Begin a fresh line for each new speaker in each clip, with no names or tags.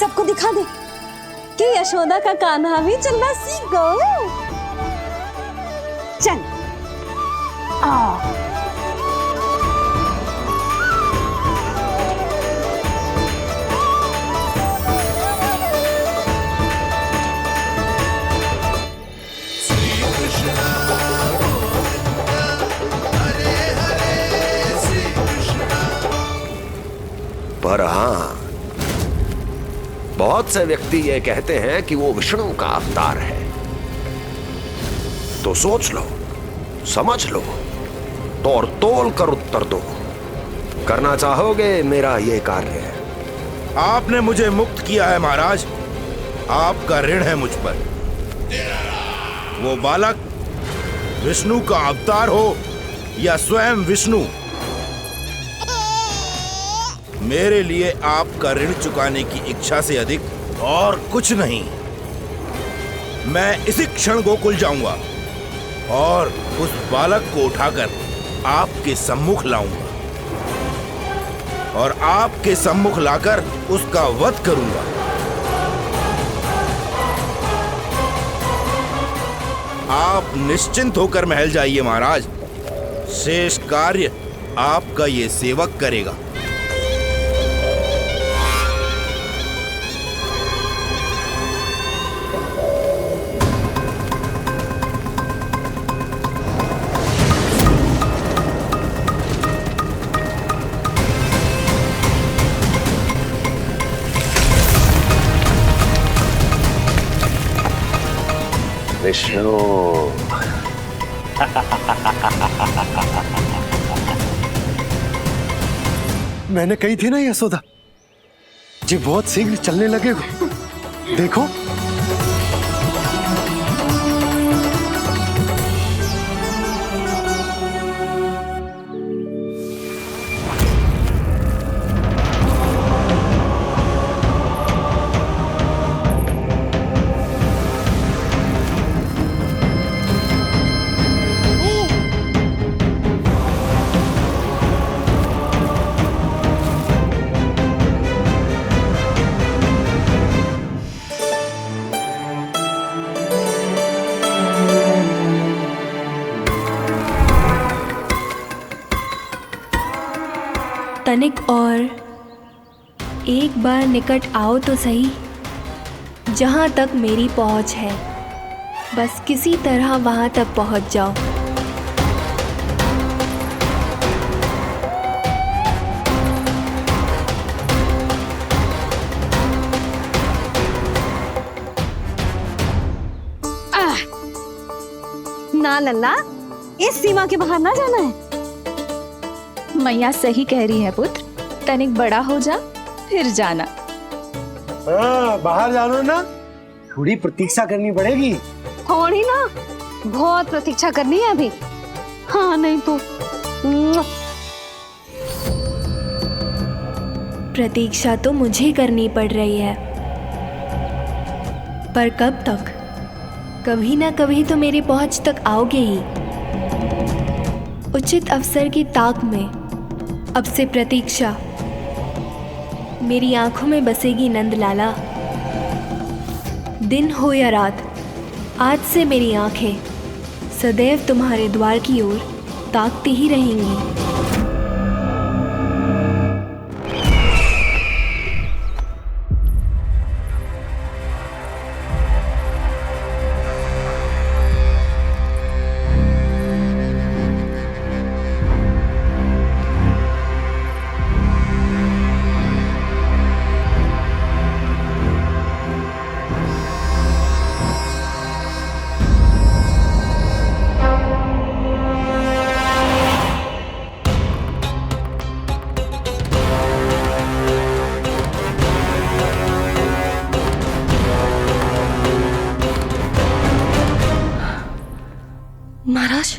सबको दिखा दे कि यशोदा का कान्हा भी चलना सीख गो। चल आ
पर हाँ, बहुत से व्यक्ति ये कहते हैं कि वो विष्णु का अवतार है। तो सोच लो, समझ लो, तोड़ तोल कर उत्तर दो। करना चाहोगे मेरा ये कार्य?
आपने मुझे मुक्त किया है महाराज, आपका ऋण है मुझ पर। वो बालक विष्णु का अवतार हो या स्वयं विष्णु, मेरे लिए आपका ऋण चुकाने की इच्छा से अधिक और कुछ नहीं। मैं इसी क्षण गोकुल जाऊंगा और उस बालक को उठाकर आपके सम्मुख लाऊंगा और आपके सम्मुख लाकर उसका वध करूंगा। आप निश्चिंत होकर महल जाइए महाराज, शेष कार्य आपका ये सेवक करेगा।
विष्णु
मैंने कही थी ना यशोदा जी, बहुत शीघ्र चलने लगे। देखो
तनिक और एक बार निकट आओ तो सही, जहाँ तक मेरी पहुँच है, बस किसी तरह वहाँ तक पहुँच जाओ।
ना लल्ला, इस सीमा के बाहर ना जाना है।
मैया सही कह रही है पुत्र, तनिक बड़ा हो जा फिर जाना।
बाहर जानो ना, थोड़ी प्रतीक्षा करनी पड़ेगी।
थोड़ी ना, बहुत प्रतीक्षा करनी है अभी। हाँ नहीं तो
प्रतीक्षा तो मुझे करनी पड़ रही है, पर कब तक? कभी ना कभी तो मेरी पहुंच तक आओगे ही। उचित अवसर की ताक में अब से प्रतीक्षा मेरी आंखों में बसेगी नंदलाला। दिन हो या रात, आज से मेरी आंखें सदैव तुम्हारे द्वार की ओर ताकती ही रहेंगी।
महाराज,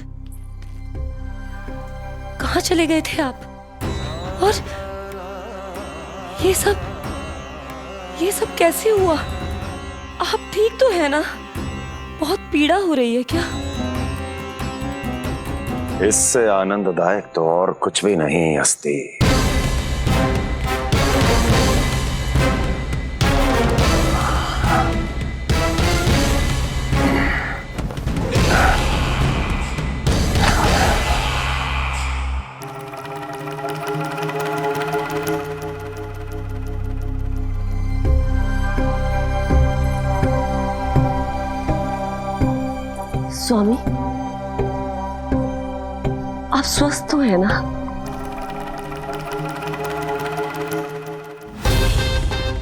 कहाँ चले गए थे आप? और ये सब कैसे हुआ? आप ठीक तो है ना? बहुत पीड़ा हो रही है क्या?
इससे आनंददायक तो और कुछ भी नहीं हस्ती।
स्वामी, आप स्वस्थ तो है ना?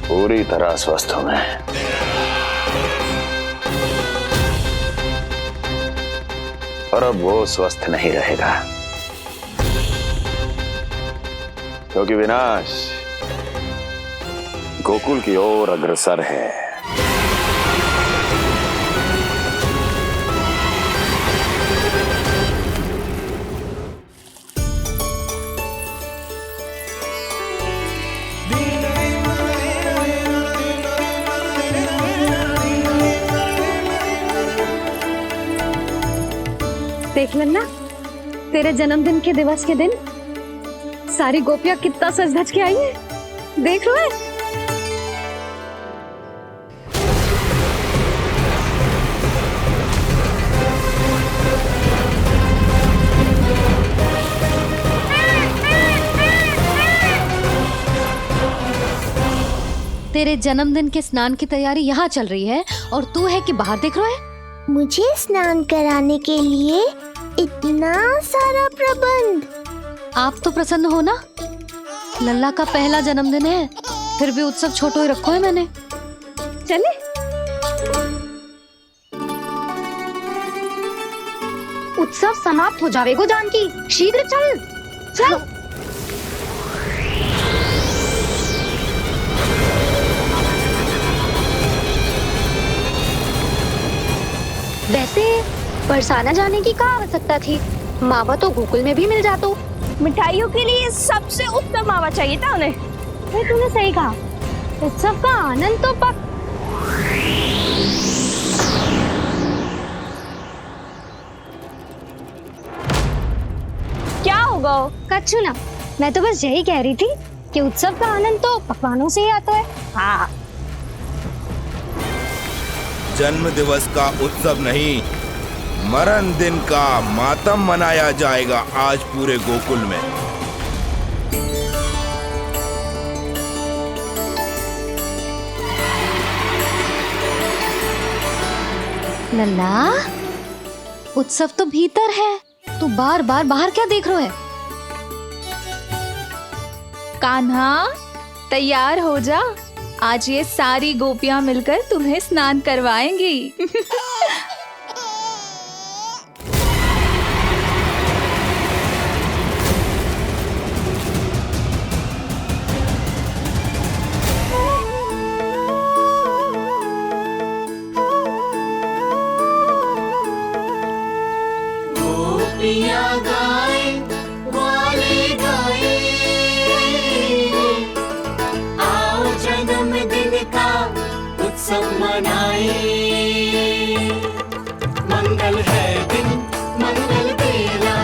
पूरी तरह स्वस्थ हूं मैं। और अब वो स्वस्थ नहीं रहेगा, क्योंकि विनाश गोकुल की ओर अग्रसर है।
देख लेना, तेरे जन्मदिन के दिवस के दिन सारी गोपियां कितना सज धज के आई है। देख लो है। तेरे जन्मदिन के स्नान की तैयारी यहाँ चल रही है और तू है कि बाहर देख रहा है।
मुझे स्नान कराने के लिए इतना सारा प्रबंध।
आप तो प्रसन्न हो ना, लल्ला का पहला जन्मदिन है, फिर भी उत्सव छोटो ही रखो है मैंने। चले उत्सव समाप्त हो जाएगा जानकी, शीघ्र चल चल। वैसे बरसाना जाने की क्या आवश्यकता थी, मावा तो गोकुल में भी मिल जातो।
मिठाइयों के लिए सबसे उत्तम मावा चाहिए था उन्हें।
तूने सही कहा, उत्सव का आनंद तो पक।
क्या होगा?
कच्चू ना, मैं तो बस यही कह रही थी कि उत्सव का आनंद तो पकवानों से ही आता है।
हाँ,
जन्म दिवस का उत्सव नहीं, मरण दिन का मातम मनाया जाएगा आज पूरे गोकुल में।
लल्ला, उत्सव तो भीतर है, तू बार बार बाहर क्या देख रहा है?
कान्हा तैयार हो जा, आज ये सारी गोपियां मिलकर तुम्हें स्नान करवाएंगी।
मंगल है दिन, मंगल बेला,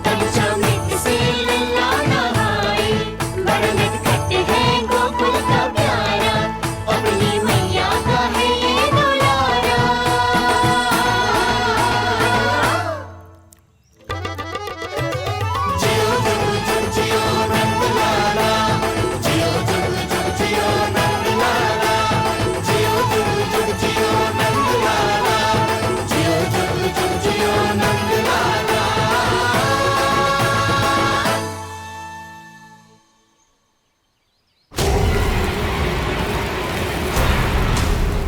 तब चमित से लल्ला नहाए। बड़ा नटखट है गोकुल का प्यारा, अपनी मैया का है ये दुलारा। जियो जुग जुग जियो नंद लाला, जियो जुग जुग जियो नंद लाला, जियो जुग जुग जियो नंद लाला, जियो जुग जुग जियो नंद लाला।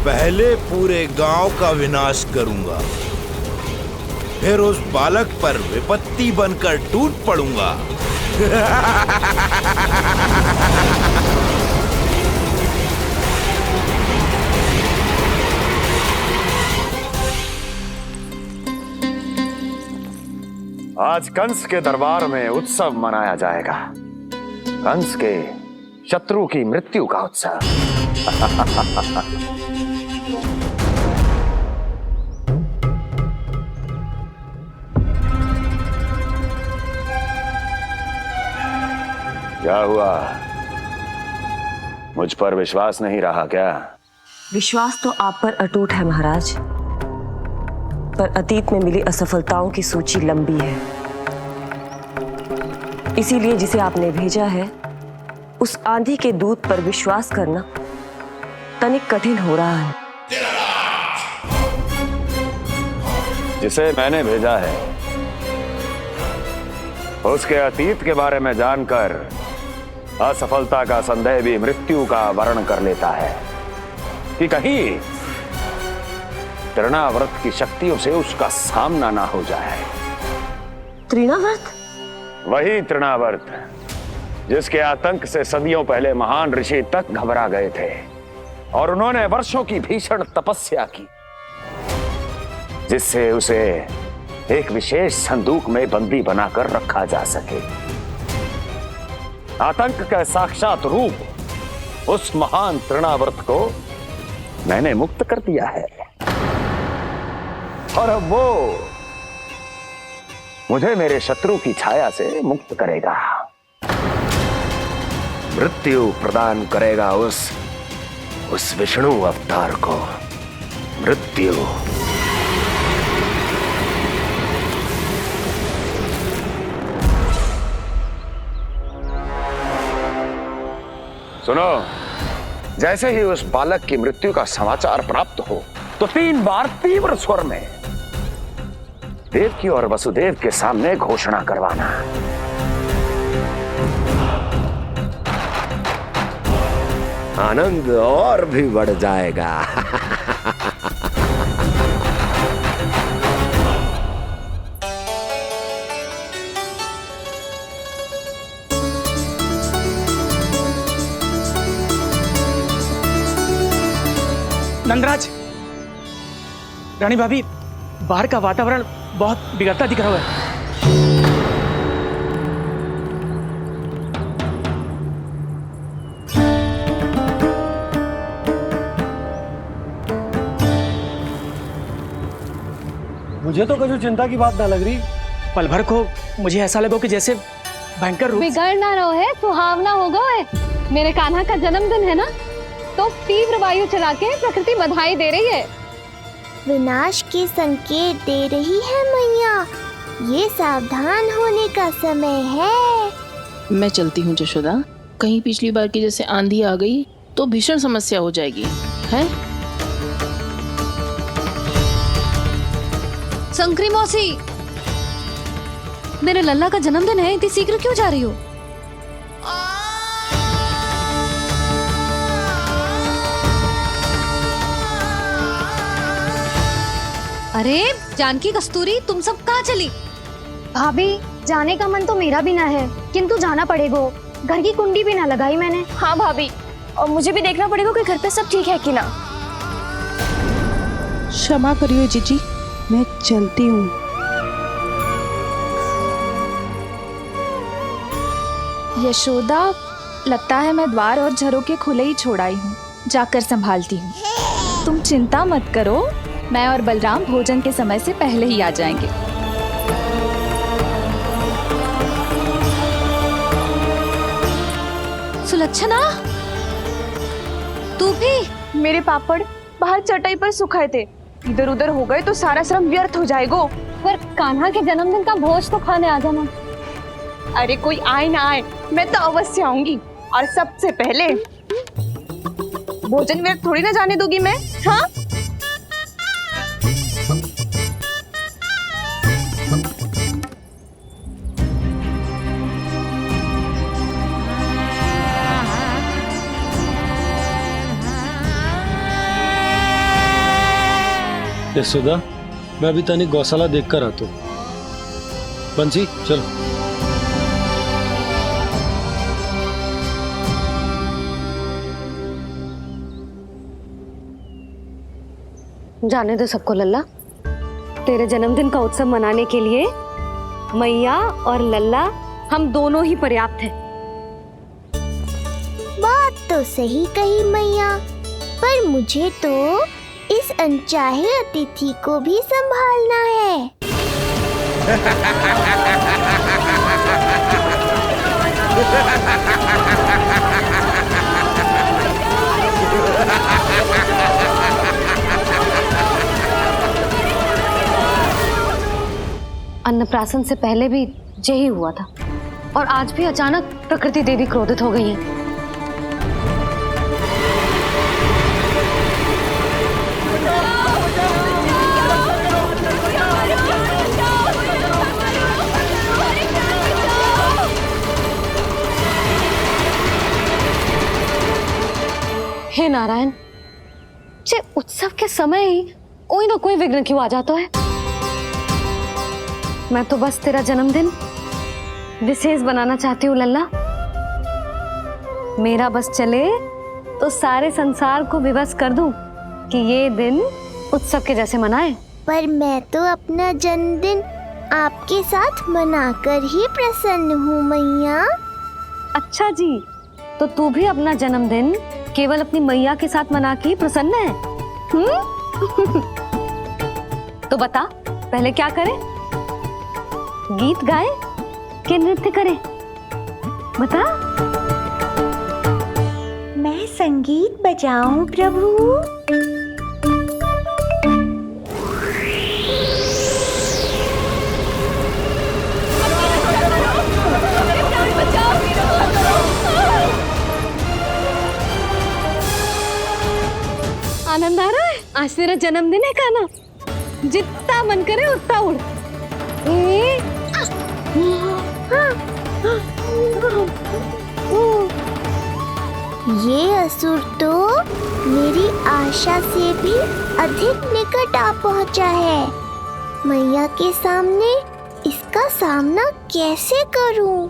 पहले पूरे गांव का विनाश करूंगा, फिर उस बालक पर विपत्ति बनकर टूट पड़ूंगा।
आज कंस के दरबार में उत्सव मनाया जाएगा, कंस के शत्रु की मृत्यु का उत्सव। क्या हुआ, मुझ पर विश्वास नहीं रहा क्या?
विश्वास तो आप पर अटूट है महाराज, पर अतीत में मिली असफलताओं की सूची लंबी है। इसीलिए जिसे आपने भेजा है उस आंधी के दूत पर विश्वास करना तनिक कठिन हो रहा है।
जिसे मैंने भेजा है उसके अतीत के बारे में जानकर असफलता का संदेह भी मृत्यु का वर्ण कर लेता है कि कहीं तृणाव्रत की शक्तियों से उसका सामना ना हो जाए।
तृणाव्रत?
वही तृणाव्रत जिसके आतंक से सदियों पहले महान ऋषि तक घबरा गए थे और उन्होंने वर्षों की भीषण तपस्या की जिससे उसे एक विशेष संदूक में बंदी बनाकर रखा जा सके। आतंक का साक्षात रूप उस महान तृणाव्रत को मैंने मुक्त कर दिया है और अब वो मुझे मेरे शत्रु की छाया से मुक्त करेगा, मृत्यु प्रदान करेगा उस विष्णु अवतार को मृत्यु। सुनो, जैसे ही उस बालक की मृत्यु का समाचार प्राप्त हो तो 3 बार तीव्र स्वर में देवकी और वसुदेव के सामने घोषणा करवाना।
आनंद और भी बढ़ जाएगा।
नंदराज, रानी भाभी, बाहर का वातावरण बहुत बिगड़ता दिख रहा है।
मुझे तो कुछ चिंता की बात ना लग रही।
पल भर को मुझे ऐसा लगो कि जैसे भयंकर रूप।
बिगड़ ना रहो है, सुहावना होगा है। मेरे कान्हा का जन्मदिन है ना, तो तीव्र वायु चला के प्रकृति बधाई दे रही है।
विनाश के संकेत दे रही है मैया, ये सावधान होने का समय है।
मैं चलती हूँ जशोदा, कहीं पिछली बार की जैसे आंधी आ गई तो भीषण समस्या हो जाएगी, है?
शंकरी मौसी, मेरे लल्ला का जन्मदिन है, इतनी शीघ्र क्यों जा रही हो? अरे जानकी, कस्तूरी, तुम सब कहाँ चली?
भाभी, जाने का मन तो मेरा भी ना है, किंतु जाना पड़ेगा। घर की कुंडी भी ना लगाई मैंने।
हाँ भाभी, और मुझे भी देखना पड़ेगा कि घर पे सब ठीक है कि ना।
क्षमा करिए जीजी, मैं चलती हूँ।
यशोदा, लगता है मैं द्वार और झरोके खुले ही छोड़ आई हूँ, जाकर संभालती हूँ। तुम चिंता मत करो, मैं और बलराम भोजन के समय से पहले ही आ जाएंगे।
सुलक्षणा, तू भी?
मेरे पापड़ बाहर चटाई पर सुखाए थे, इधर उधर हो गए तो सारा श्रम व्यर्थ हो जाएगा।
पर कान्हा के जन्मदिन का भोज तो खाने आ जाना।
अरे कोई आए ना आए, मैं तो अवश्य आऊंगी, और सबसे पहले भोजन व्यर्थ थोड़ी ना जाने दूंगी मैं। हाँ,
यशोदा, मैं अभी तनिक गौशाला देख कर आता हूँ। बंसी, चलो।
जाने दो सबको लल्ला, तेरे जन्मदिन का उत्सव मनाने के लिए मैया और लल्ला हम दोनों ही पर्याप्त हैं।
बात तो सही कही मैया, पर मुझे तो इस अनचाहे अतिथि को भी संभालना है।
अन्नप्राशन से पहले भी यही हुआ था, और आज भी अचानक प्रकृति देवी क्रोधित हो गई है। हे नारायण, जे उत्सव के समय ही कोई ना कोई विघ्न क्यों आ जाता है। मैं तो बस तेरा जन्मदिन विशेष बनाना चाहती हूँ लल्ला। मेरा बस चले तो सारे संसार को विवश कर दूं कि ये दिन उत्सव के जैसे मनाए।
पर मैं तो अपना जन्मदिन आपके साथ मनाकर ही प्रसन्न हूँ मैया।
अच्छा जी, तो तू भी अपना जन्मदिन केवल अपनी मैया के साथ मना के ही प्रसन्न है? तो बता, पहले क्या करें? गीत गाए कि नृत्य करें? बता।
मैं संगीत बजाऊं प्रभु?
आनंद आ रहा है? आज तेरा जन्मदिन है कान्हा, जितना मन करे उतना उड़।
ये असुर तो मेरी आशा से भी अधिक निकट आ पहुंचा है। मैया के सामने इसका सामना कैसे करूं?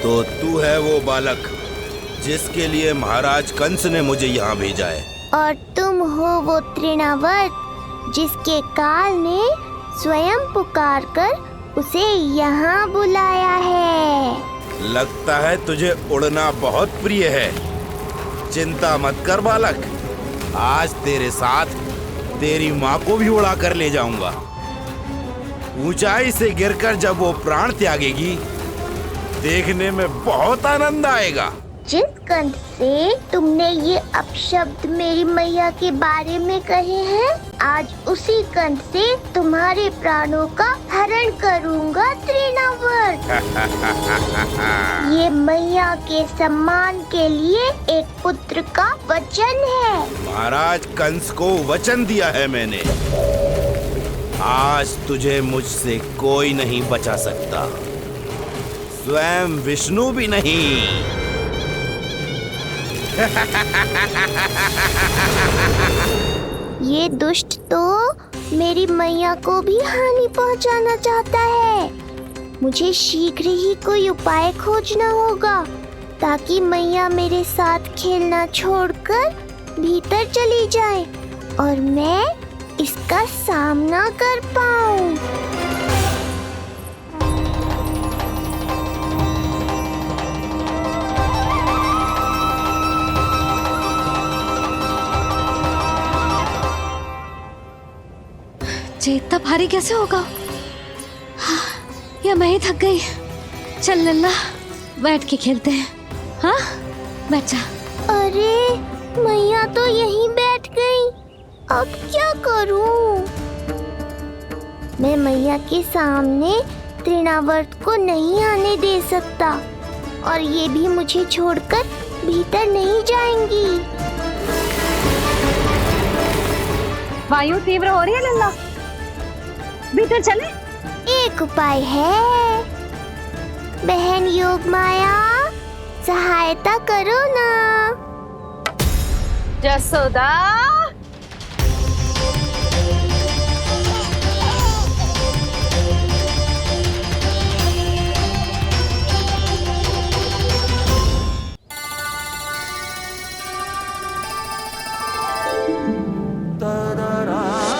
तो तू है वो बालक जिसके लिए महाराज कंस ने मुझे यहाँ भेजा है।
और तुम हो वो तृणावर्त जिसके काल ने स्वयं पुकार कर उसे यहाँ बुलाया है।
लगता है तुझे उड़ना बहुत प्रिय है। चिंता मत कर बालक, आज तेरे साथ तेरी माँ को भी उड़ा कर ले जाऊंगा। ऊंचाई से गिरकर जब वो प्राण त्यागेगी, देखने में बहुत आनंद आएगा।
जिस कंठ से तुमने ये अपशब्द मेरी मैया के बारे में कहे हैं, आज उसी कंठ से तुम्हारे प्राणों का हरण करूंगा तृणावर्त। ये मैया के सम्मान के लिए एक पुत्र का वचन है।
महाराज कंस को वचन दिया है मैंने। आज तुझे मुझसे कोई नहीं बचा सकता, स्वयं विष्णु भी नहीं।
ये दुष्ट तो मेरी मैया को भी हानि पहुंचाना चाहता है। मुझे शीघ्र ही कोई उपाय खोजना होगा ताकि मैया मेरे साथ खेलना छोड़कर भीतर चली जाए और मैं इसका सामना कर पाऊं।
ये इतना भारी कैसे होगा? हाँ, या मैं ही थक गई। चल लल्ला, बैठ के खेलते हैं। हाँ, बैठ जा।
अरे मैया तो यहीं बैठ गई, अब क्या करूं? मैं मैया के सामने तृणावर्त को नहीं आने दे सकता और ये भी मुझे छोड़कर भीतर नहीं जाएंगी।
वायु तीव्र हो रही है लल्ला, भीतर चले।
एक उपाय है, बहन योग माया, सहायता करो ना।
जसोदा,
da da da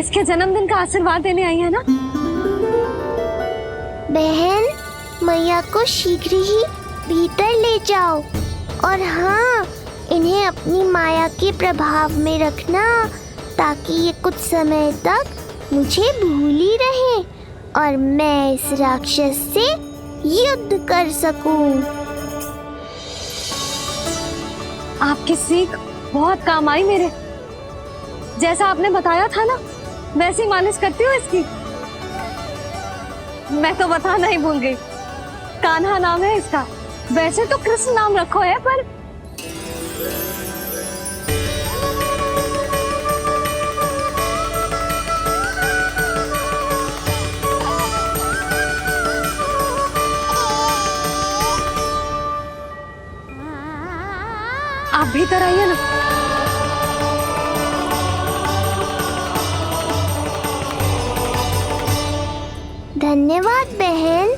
इसके जन्मदिन का आशीर्वाद देने आई है ना?
बहन, मैया को शीघ्र ही भीतर ले जाओ और हाँ, इन्हें अपनी माया के प्रभाव में रखना ताकि ये कुछ समय तक मुझे भूली रहे और मैं इस राक्षस से युद्ध कर सकूं।
आपकी सीख बहुत काम आई मेरे। जैसा आपने बताया था ना, वैसी मालिश करती हूँ इसकी। मैं तो बताना ही भूल गई, कान्हा नाम है इसका। वैसे तो कृष्ण नाम रखो है, पर आप भीतर आइए ना।
धन्यवाद बहन।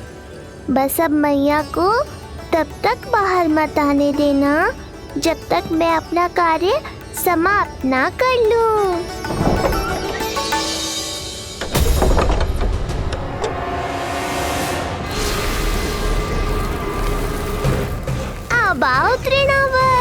बस अब मैया को तब तक बाहर मत आने देना जब तक मैं अपना कार्य समाप्त ना कर लूं। अब आओ तृणावर।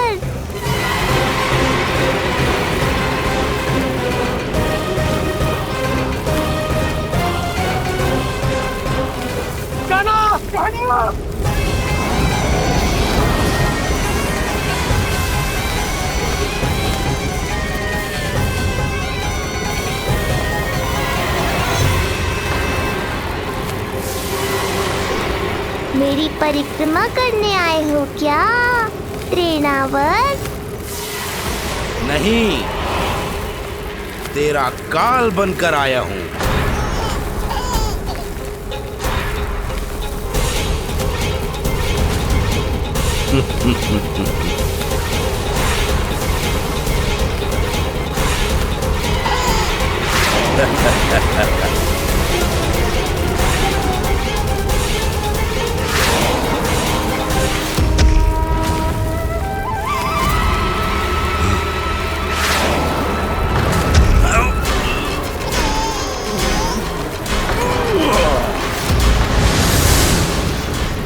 मेरी परिक्रमा करने आए हो क्या तृणावर?
नहीं, तेरा काल बनकर आया हूँ।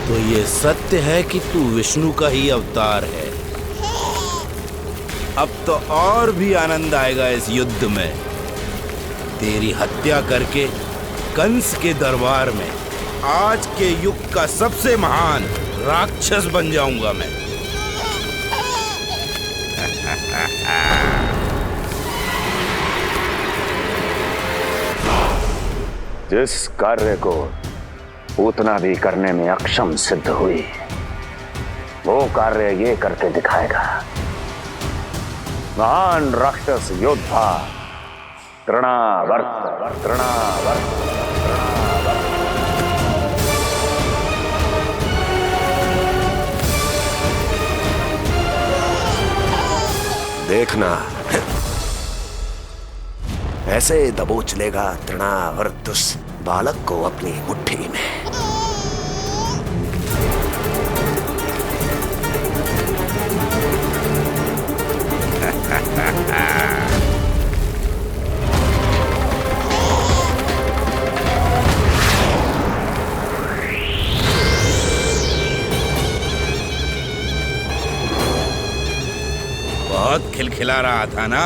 तो ये सत्य है कि तू विष्णु का ही अवतार है। अब तो और भी आनंद आएगा इस युद्ध में। तेरी हत्या करके कंस के दरबार में आज के युग का सबसे महान राक्षस बन जाऊंगा मैं।
जिस कार्य को उतना भी करने में अक्षम सिद्ध हुई, वो कार्य ये करके दिखाएगा। महान राक्षस योद्धा तृणावर्त।
देखना, ऐसे दबोच लेगा तृणावर्त उस बालक को अपनी मुट्ठी में।
बहुत खिलखिला रहा था ना,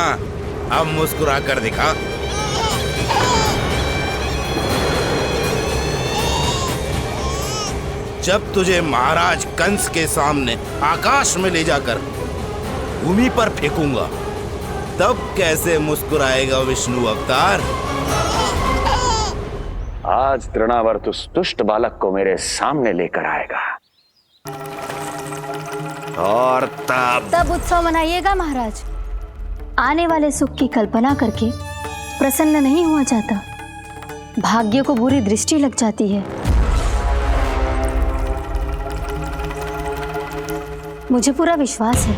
अब मुस्कुरा कर दिखा। जब तुझे महाराज कंस के सामने आकाश में ले जाकर भूमि पर फेंकूंगा, तब कैसे मुस्कुराएगा विष्णु अवतार?
आज तृणावर्त उस दुष्ट बालक को मेरे सामने लेकर आएगा
और तब
उत्सव मनाइएगा महाराज। आने वाले सुख की कल्पना करके प्रसन्न नहीं हुआ जाता, भाग्य को बुरी दृष्टि लग जाती है। मुझे पूरा विश्वास है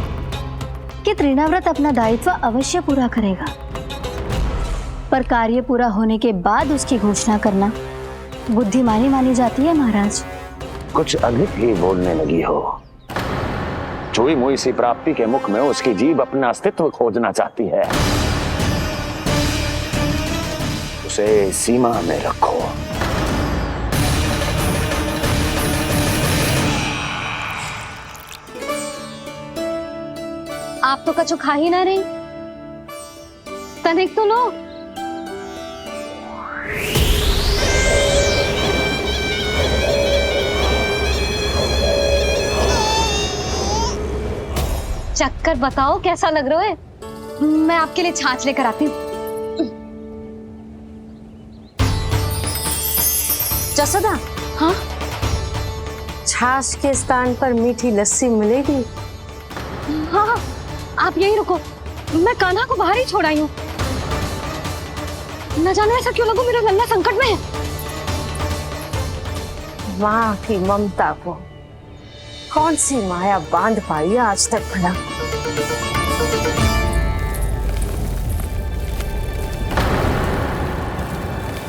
कि तृणाव्रत अपना दायित्व अवश्य पूरा करेगा, पर कार्य पूरा होने के बाद उसकी घोषणा करना बुद्धिमानी मानी जाती है महाराज।
कुछ अधिक ही बोलने लगी हो। चुई मुई सी प्राप्ति के मुख में उसकी जीभ अपना अस्तित्व खोजना चाहती है। उसे सीमा में रखो।
आप तो कछु खा ही ना रही, तनिक तो लो। चक्कर बताओ कैसा लग रहा है? मैं आपके लिए छाछ लेकर आती हूँ।
जसोदा,
हाँ,
छाछ के स्थान पर मीठी लस्सी मिलेगी।
हाँ हाँ, आप यहीं रुको, मैं कान्हा को बाहर ही छोड़ आई हूँ। न जाने ऐसा क्यों लगू मेरा लल्ला संकट में है।
माँ की ममता को कौन सी माया बांध पाई आज तक भला।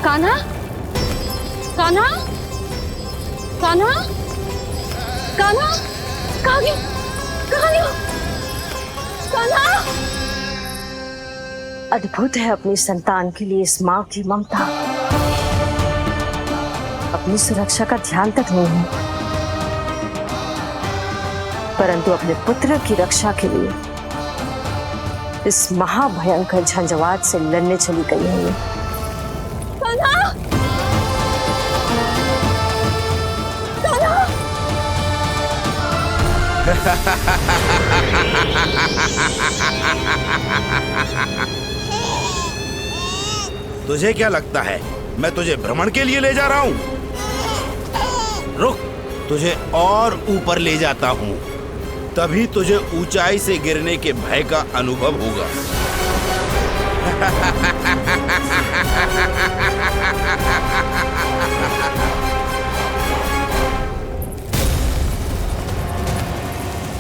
कान्हा, कान्हा, कान्हा, कान्हा, कहाँ गया? कहाँ गया? कान्हा!
अद्भुत है अपनी संतान के लिए इस माँ की ममता। अपनी सुरक्षा का ध्यान तक नहीं है, परंतु अपने पुत्र की रक्षा के लिए इस महाभयंकर झंझावात से लड़ने चली गई है।
कान्हा! कान्हा!
तुझे क्या लगता है मैं तुझे भ्रमण के लिए ले जा रहा हूँ? रुक, तुझे और ऊपर ले जाता हूँ, तभी तुझे ऊंचाई से गिरने के भय का अनुभव होगा।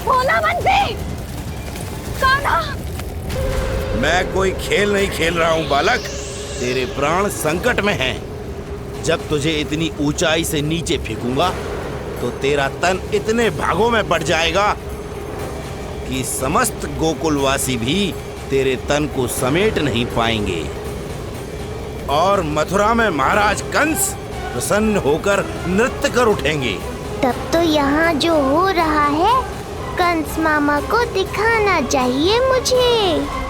भोला बंसी! कान्हा!
मैं कोई खेल नहीं खेल रहा हूँ बालक, तेरे प्राण संकट में हैं। जब तुझे इतनी ऊंचाई से नीचे फेंकूंगा तो तेरा तन इतने भागों में बढ़ जाएगा कि समस्त गोकुलवासी भी तेरे तन को समेट नहीं पाएंगे। और मथुरा में महाराज कंस प्रसन्न होकर नृत्य कर उठेंगे।
तब तो यहाँ जो हो रहा है कंस मामा को दिखाना चाहिए मुझे।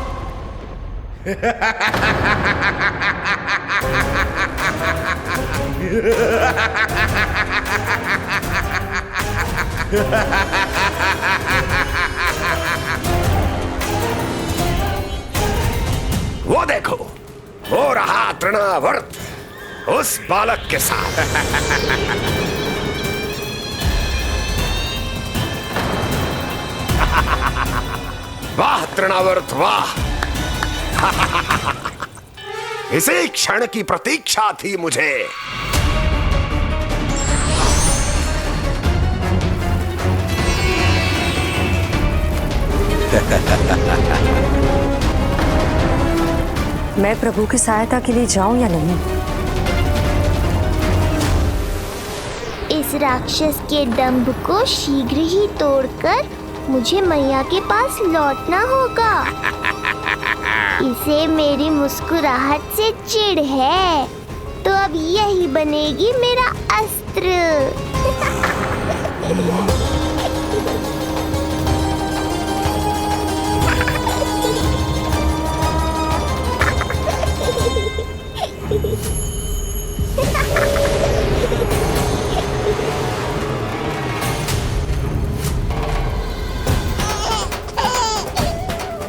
वो देखो, हो रहा तृणावर्त उस बालक के साथ। वाह तृणावर्त वाह! इसी क्षण की प्रतीक्षा थी मुझे।
मैं प्रभु की सहायता के लिए जाऊं या नहीं?
इस राक्षस के दंभ को शीघ्र ही तोड़कर मुझे मैया के पास लौटना होगा। इसे मेरी मुस्कुराहट से चिढ़ है, तो अब यही बनेगी मेरा अस्त्र।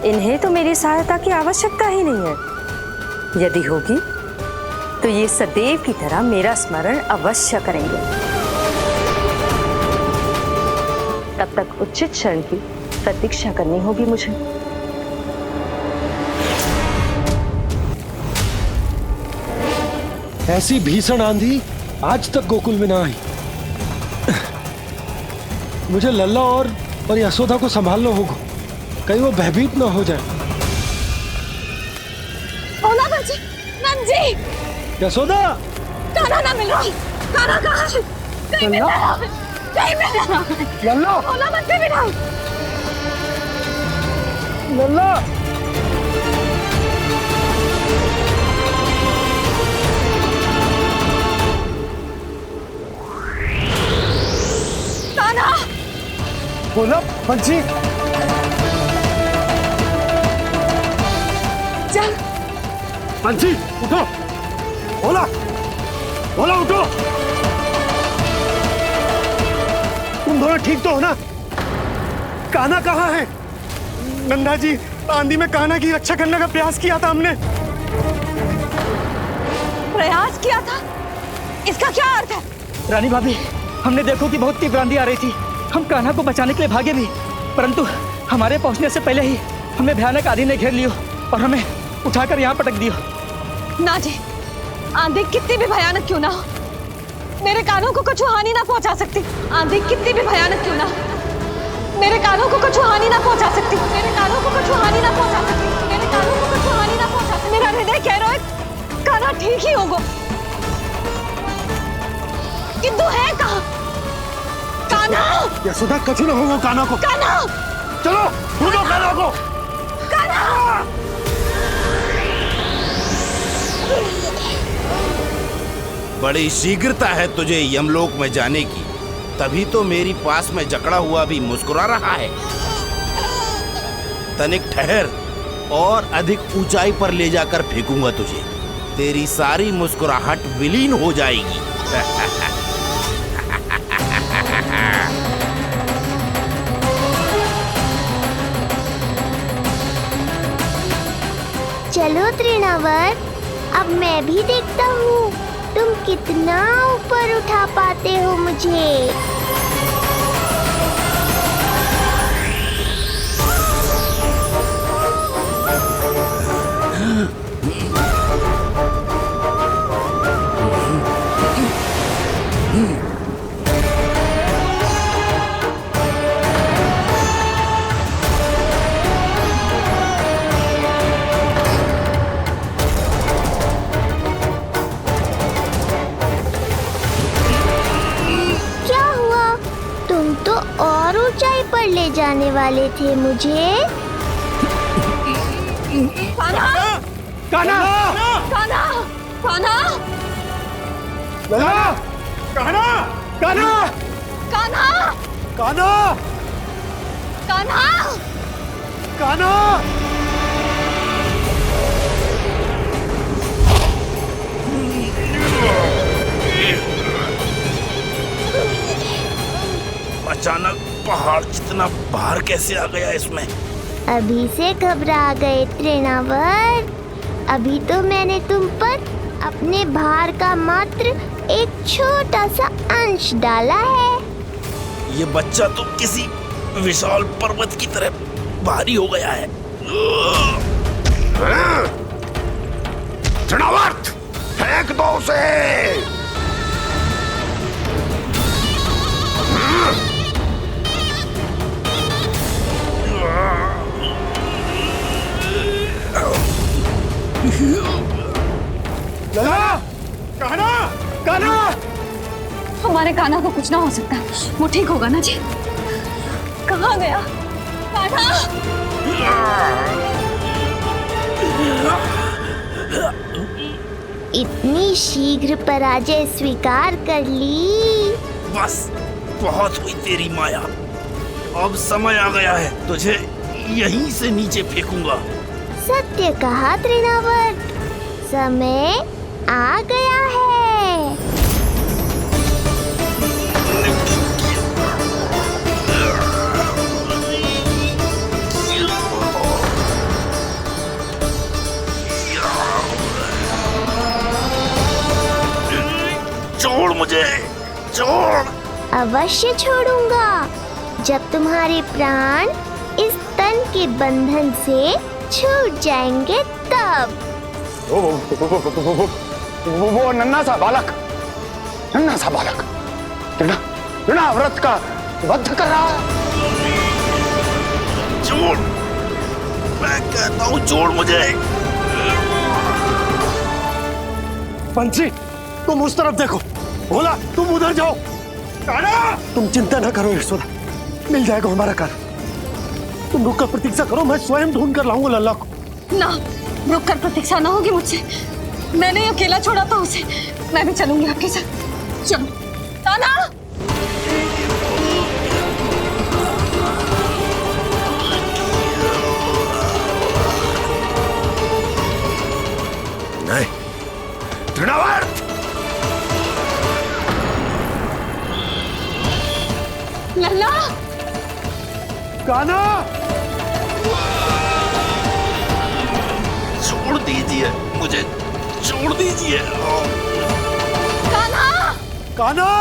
इन्हें तो मेरी सहायता की आवश्यकता ही नहीं है। यदि होगी तो ये सदैव की तरह मेरा स्मरण अवश्य करेंगे। तब तक उचित क्षण की प्रतीक्षा करनी होगी मुझे।
ऐसी भीषण आंधी आज तक गोकुल में ना आई। मुझे लल्ला और यशोदा को संभालना होगा, कहीं वो भयभीत ना हो जाए।
भोला बंसी! नंजी!
यशोदा!
कान्हा ना मिल रहा। कान्हा कहाँ है? कहीं मिल रहा है। कहीं मिल रहा है।
लल्ला!
भोला बंसी मिला।
लल्ला! बोला बंसी।
चल
बंसी उठो। बोला बोला उठो। तुम दोनों ठीक तो हो ना? कान्हा कहाँ है? नंदा जी, आंधी में कान्हा की रक्षा करने का प्रयास किया था हमने।
प्रयास किया था? इसका क्या अर्थ है?
रानी भाभी, हमने देखो कि बहुत तीव्र आंधी आ रही थी। हम कान्हा को बचाने के लिए भागे भी, परंतु हमारे पहुंचने से पहले ही हमें भयानक आंधी ने घेर लियो और हमें उठाकर यहाँ पटक दियो।
ना जी, आंधी कितनी भी भयानक क्यों ना हो, मेरे कानों को कुछ हानि ना पहुंचा सकती। आंधी कितनी भी भयानक क्यों ना हो, मेरे कानों को कुछ हानि ना पहुंचा सकती। मेरे कानों को कुछ हानि ना पहुंचा सकती। मेरे कानों को कुछ हानि ना पहुंचा सकती। मेरा हृदय कह रहा है कान्हा ठीक ही होगा, किंतु है कहाँ कान्हा?
यशोदा कछु न होगा कान्हा को।
कान्हा
चलो ढूंढो कान्हा को।
कान्हा
बड़ी शीघ्रता है तुझे यमलोक में जाने की, तभी तो मेरी पास में जकड़ा हुआ भी मुस्कुरा रहा है। तनिक ठहर और अधिक ऊंचाई पर ले जाकर फेंकूंगा तुझे, तेरी सारी मुस्कुराहट विलीन हो जाएगी।
चलो तृणावर्त, अब मैं भी देखता हूँ तुम कितना ऊपर उठा पाते हो मुझे। पर ले जाने वाले थे मुझे।
कान्हा!
कान्हा!
कान्हा! कान्हा!
कान्हा! कान्हा! कान्हा!
कान्हा!
कान्हा!
कान्हा!
कान्हा!
अचानक पहाड़ जितना भार कैसे आ गया इसमें?
अभी से घबरा गए तृणावर्त। अभी तो मैंने तुम पर अपने भार का मात्र एक छोटा सा अंश डाला है।
ये बच्चा तो किसी विशाल पर्वत की तरह भारी हो गया है।
तृणावर्त, फेंक दो उसे।
कान्हा! कान्हा!
हमारे कान्हा को कुछ ना हो सकता, वो ठीक होगा ना जी? कहाँ गया कान्हा?
इतनी शीघ्र पराजय स्वीकार कर ली।
बस बहुत हुई तेरी माया, अब समय आ गया है, तुझे यहीं से नीचे फेंकूंगा।
सत्य कहा तृणावर्त, समय आ गया है।
छोड़ मुझे, छोड़।
अवश्य छोड़ूंगा, जब तुम्हारे प्राण इस तन के बंधन से छूट जाएंगे तब।
वो नन्हा सा बालक तृणाव्रत का वध कर रहा है।
छोड़, मैं कहता हूँ छोड़ मुझे।
बंसी, तुम उस तरफ देखो। भोला, तुम उधर जाओ। कान्हा! तुम चिंता न करो यशोदा, मिल जाएगा हमारा कान्हा। तुम रुक कर प्रतीक्षा करो, मैं स्वयं ढूंढ कर लाऊंगा लल्ला को।
ना, रुक कर प्रतीक्षा ना होगी मुझसे। मैंने अकेला छोड़ा था उसे, मैं भी चलूंगी आपके साथ। चलो कान्हा!
तृणावर्त!
लल्ला!
कान्हा!
छोड़ दीजिए मुझे, छोड़ दीजिए।
कान्हा!
कान्हा!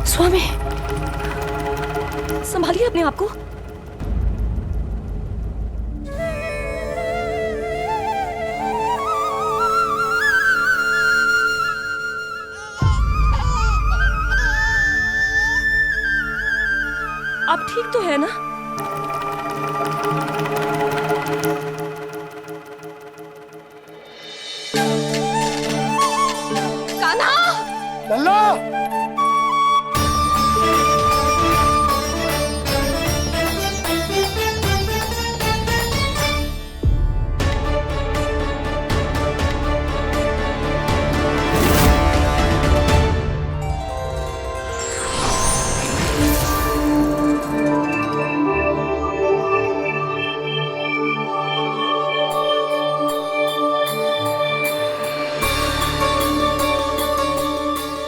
स्वामी, संभालिए अपने आप को। आप ठीक तो है ना? कान्हा!
लल्ला!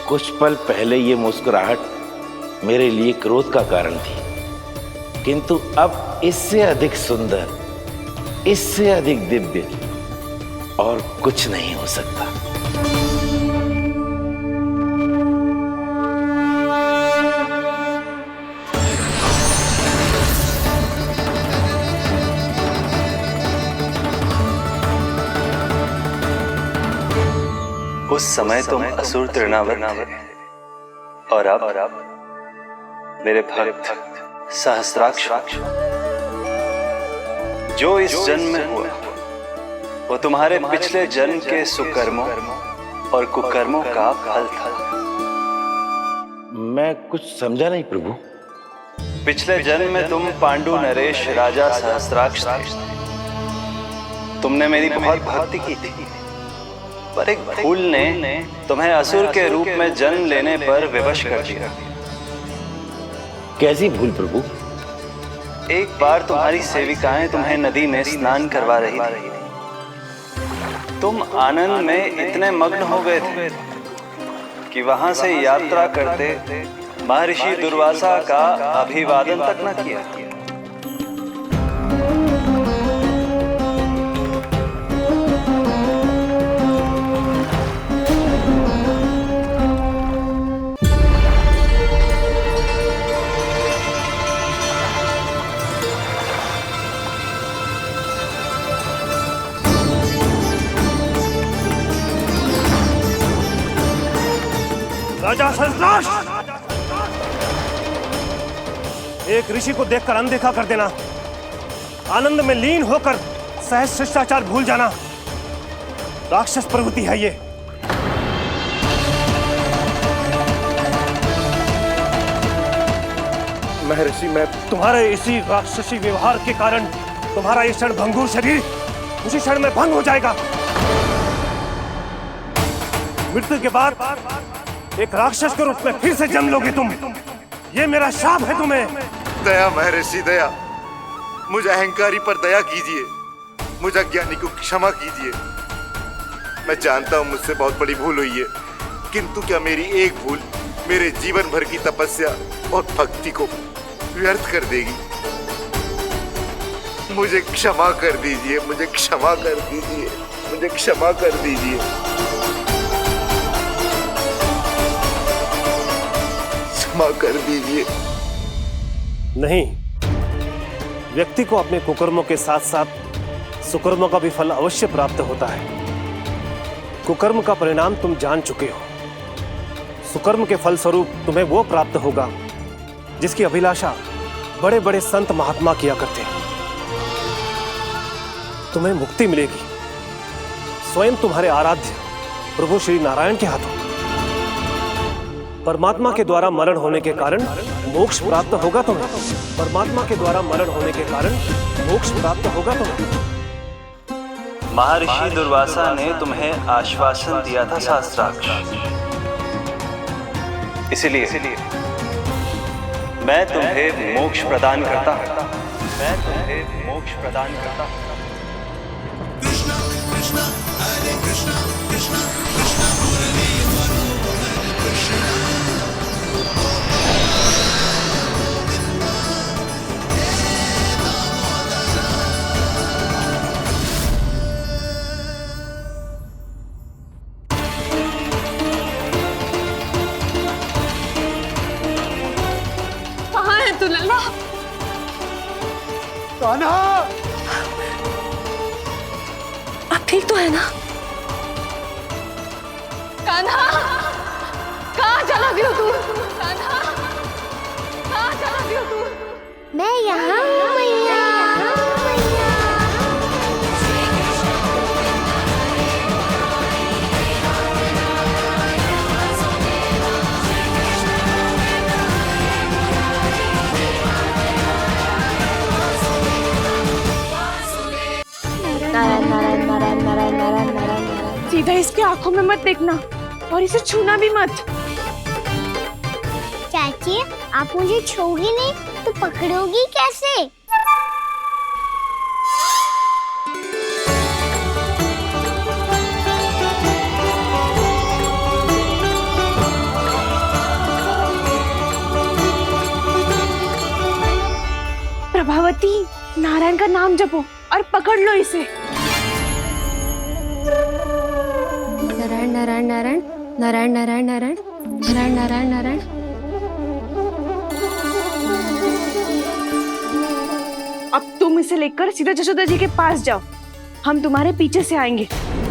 कुछ पल पहले ये मुस्कुराहट मेरे लिए क्रोध का कारण थी, किंतु अब इससे अधिक सुंदर, इससे अधिक दिव्य और कुछ नहीं हो सकता।
उस समय तुम असुर तृणावर्त थे और अब मेरे भक्त सहस्त्राक्ष। जो इस जन्म में हुआ वो तुम्हारे पिछले जन्म के सुकर्मों और कुकर्मों का फल था।
मैं कुछ समझा नहीं प्रभु।
पिछले जन्म में तुम पांडु नरेश राजा सहस्त्राक्ष थे। तुमने मेरी बहुत भक्ति की थी, पर एक भूल ने तुम्हें असुर के रूप में जन्म लेने पर विवश कर दिया।
कैसी भूल प्रभु?
एक बार तुम्हारी सेविकाएं तुम्हें नदी में स्नान करवा रही थी। तुम आनंद में इतने मग्न हो गए थे कि वहां से यात्रा करते महर्षि दुर्वासा का अभिवादन तक न किया।
राजा सहस्त्राक्ष! एक ऋषि को देखकर अनदेखा कर देना, आनंद में लीन होकर सहज शिष्टाचार भूल जाना, राक्षस प्रवृत्ति है ये। महर्षि, मैं तुम्हारे इसी राक्षसी व्यवहार के कारण तुम्हारा ये क्षण भंगुर शरीर उसी क्षण में भंग हो जाएगा। मृत्यु के बाद एक राक्षस के रूप में फिर से जन्म लोगे तुम। ये मेरा शाप है तुम्हें।
दया महर्षि दया, मुझे अहंकारी पर दया कीजिए, मुझे अज्ञानी को क्षमा कीजिए। मैं जानता हूँ मुझसे बहुत बड़ी भूल हुई है, किंतु क्या मेरी एक भूल मेरे जीवन भर की तपस्या और भक्ति को व्यर्थ कर देगी? मुझे क्षमा कर दीजिए, मुझे क्षमा कर दीजिए, मुझे क्षमा कर दीजिए। क्षमा कर दीजिए।
नहीं, व्यक्ति को अपने कुकर्मों के साथ साथ सुकर्मों का भी फल अवश्य प्राप्त होता है। कुकर्म का परिणाम तुम जान चुके हो। सुकर्म के फल स्वरूप तुम्हें वो प्राप्त होगा जिसकी अभिलाषा बड़े बड़े संत महात्मा किया करते हैं। तुम्हें मुक्ति मिलेगी स्वयं तुम्हारे आराध्य प्रभु श्री नारायण के हाथों। परमात्मा के द्वारा मरण होने के कारण मोक्ष प्राप्त होगा तुम्हें। परमात्मा के द्वारा मरण होने के कारण मोक्ष प्राप्त होगा तुम्हें।
महर्षि दुर्वासा ने तुम्हें आश्वासन दिया था शास्त्राक्ष, इसलिए मैं तुम्हें मोक्ष प्रदान करता हूं। मैं तुम्हें मोक्ष प्रदान करता हूं।
कृष्णा कृष्णा हरे कृष्णा कृष्णा कृष्णा मुरली मनोहर कृष्णा।
कहाँ है तू लल्ला?
कान्हा,
आप ठीक तो है ना? कान्हा, कहाँ चला गया तू? कान्हा, कहाँ चला गया तू?
मैं यहाँ हूँ मैया।
नारायण नारायण नारायण नारायण नारायण नारायण नारायण।
सीधा इसके आंखों में मत देखना और इसे छूना भी मत।
चाची, आप मुझे छोड़ोगी नहीं तो पकड़ोगी कैसे?
प्रभावती, नारायण का नाम जपो और पकड़ लो इसे।
नारायण नारायण नारायण नारायण नारायण नारायण नारायण नारायण नारायण।
अब तुम इसे लेकर सीधा जशोदा जी के पास जाओ, हम तुम्हारे पीछे से आएंगे।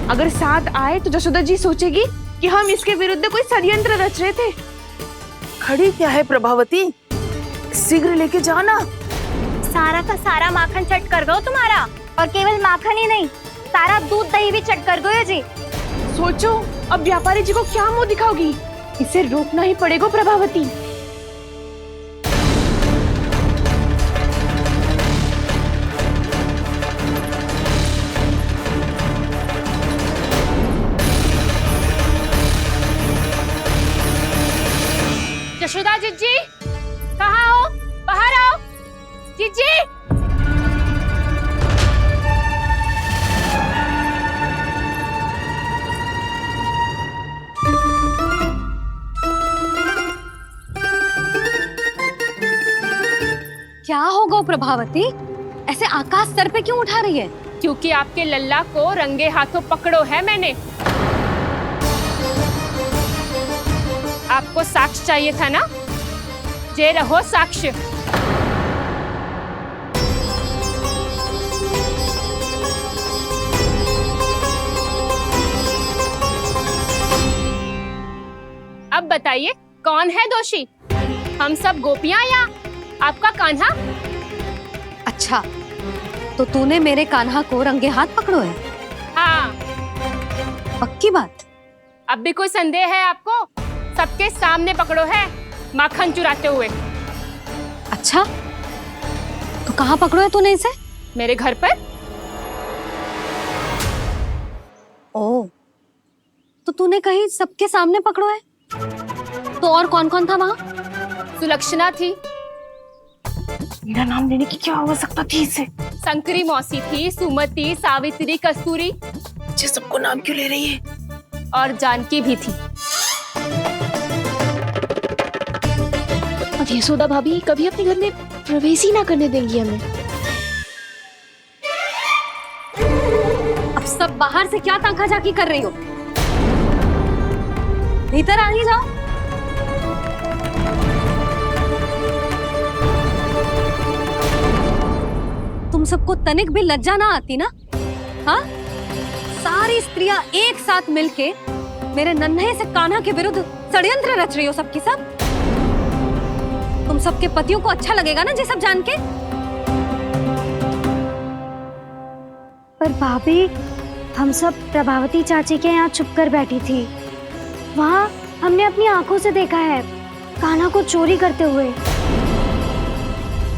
अगर साथ आए तो जशोदा जी सोचेगी कि हम इसके विरुद्ध कोई षड्यंत्र रच रहे थे। खड़ी क्या है प्रभावती, शीघ्र लेके जाना।
सारा का सारा माखन चट कर दो तुम्हारा, और केवल माखन ही नहीं, सारा दूध दही भी चट कर दो ये जी।
सोचो अब व्यापारी जी को क्या मुंह दिखाओगी, इसे रोकना ही पड़ेगा प्रभावती।
यशोदा जीजी, कहाँ हो? बाहर आओ जीजी।
क्या होगा प्रभावती, ऐसे आकाश सर पे क्यों उठा रही है?
क्योंकि आपके लल्ला को रंगे हाथों पकड़ो है मैंने। आपको साक्ष्य चाहिए था ना, जे रहो साक्ष्य। अब बताइए कौन है दोषी, हम सब गोपियां या आपका कान्हा?
अच्छा, तो तूने मेरे कान्हा को रंगे हाथ पकड़ो है?
हाँ।
पक्की बात?
अब भी कोई संदेह है आपको? सबके सामने पकड़ो है माखन चुराते हुए।
अच्छा, तो कहाँ पकड़ो है तूने इसे?
मेरे घर पर।
ओ, तो तूने कहीं सबके सामने पकड़ो है? तो और कौन कौन था वहाँ?
सुलक्षणा थी।
मेरा नाम लेने की क्या आवश्यकता थी इसे?
संकरी मौसी थी, सुमति, सावित्री, कस्तूरी।
ये सबको नाम क्यों ले रही है?
और जानकी भी थी।
अब यशोदा भाभी कभी अपने घर में प्रवेश ही ना करने देंगी हमें।
आप सब बाहर से क्या ताका झाकी कर रही हो? भीतर आ ही जाओ। तुम सबको तनिक भी लज्जा ना आती ना? हाँ, सारी स्त्रियां एक साथ मिलके मेरे नन्हे से कान्हा के विरुद्ध षड्यंत्र रच रही हो सबकी सब। तुम सबके पतियों को अच्छा लगेगा ना ये सब जान के?
पर भाभी, हम सब प्रभावती चाची के यहाँ छुप कर बैठी थी। वहाँ हमने अपनी आंखों से देखा है कान्हा को चोरी करते हुए।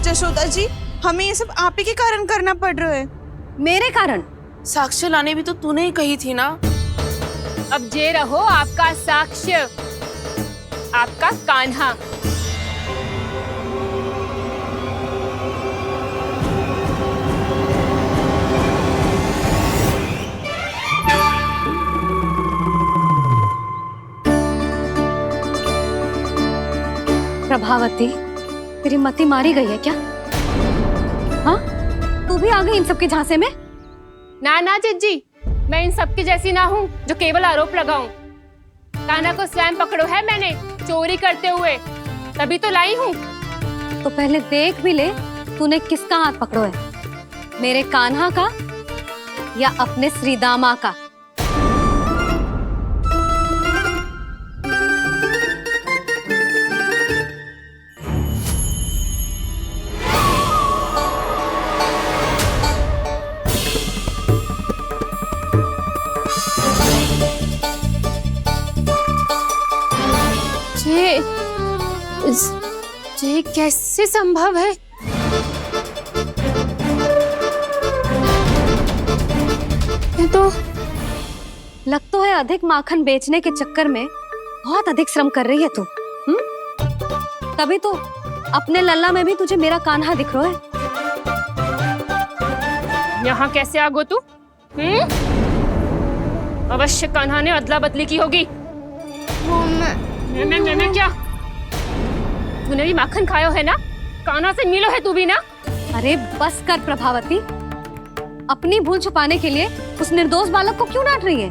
जशोदा जी, हमें ये सब आप ही के कारण करना पड़ रहा है।
मेरे कारण?
साक्ष्य लाने भी तो तूने ही कही थी ना।
अब जे रहो आपका साक्ष्य, आपका कान्हा।
प्रभावती, तेरी मति मारी गई है क्या? हाँ, तू भी आ गई इन सबके झांसे में?
ना ना जिज्जी, मैं इन सबकी जैसी ना हूँ जो केवल आरोप लगाऊं। कान्हा को स्वयं पकड़ो है मैंने चोरी करते हुए, तभी तो लाई हूँ।
तो पहले देख भी ले तूने किसका हाथ पकड़ो है, मेरे कान्हा का या अपने श्रीदामा का?
ये कैसे संभव है?
ये तो लग तो है अधिक माखन बेचने के चक्कर में बहुत अधिक श्रम कर रही है तू। तभी तो अपने लल्ला में भी तुझे मेरा कान्हा दिख रहा है।
यहाँ कैसे आ गो तू? अवश्य कान्हा ने अदला बदली की होगी। मैं क्या? तूने भी माखन खायो है ना? कान्हा से मिलो है तू भी ना?
अरे बस कर प्रभावती, अपनी भूल छुपाने के लिए उस निर्दोष बालक को क्यों डांट रही है?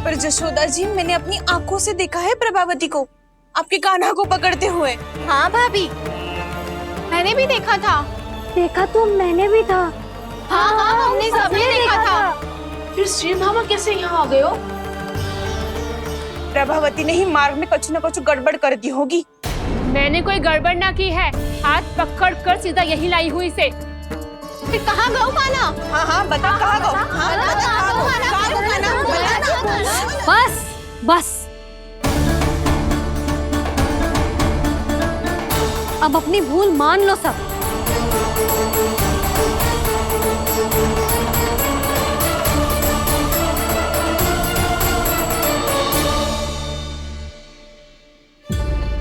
पर जशोदा जी, मैंने अपनी आंखों से देखा है प्रभावती को आपके कान्हा को पकड़ते हुए।
हाँ भाभी, मैंने भी देखा था।
देखा तो मैंने भी था।
हाँ हाँ, हमने सबने देखा था। फिर श्रीधामा कैसे यहाँ आ गए हो?
प्रभावती ने ही मार्ग में कुछ न कुछ गड़बड़ कर दी होगी।
मैंने कोई गड़बड़ ना की है, हाथ पकड़ कर सीधा यही लाई हुई इसे।
फिर कहाँ गौ कान्हा? हाँ हाँ बता, कहाँ गौ? हाँ
बस बस, अब अपनी भूल मान लो सब।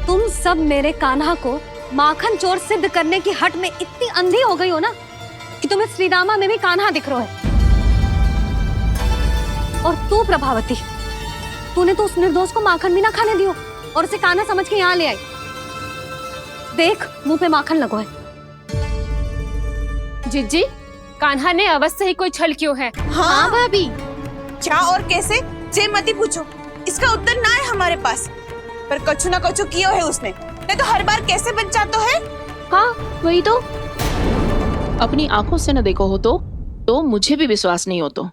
तुम सब मेरे कान्हा को माखन चोर सिद्ध करने की हट में इतनी अंधी हो गई हो ना कि तुम्हें श्रीदामा में भी कान्हा दिख रहा है। और तू प्रभावती, तूने तो उस निर्दोष को माखन भी ना खाने दियो और उसे कान्हा समझ के यहाँ ले आई। देख, मुंह पे माखन लगो है।
जिज्जी, कान्हा ने अवश्य ही कोई छल क्यों है।
हाँ भाभी, क्या और कैसे जे मती पूछो, इसका उत्तर ना है हमारे पास। पर कछु ना कछु किया है उसने, नहीं तो हर बार कैसे बच जाता है।
हाँ वही तो, अपनी आंखों से न देखो हो तो मुझे भी विश्वास नहीं हो तो।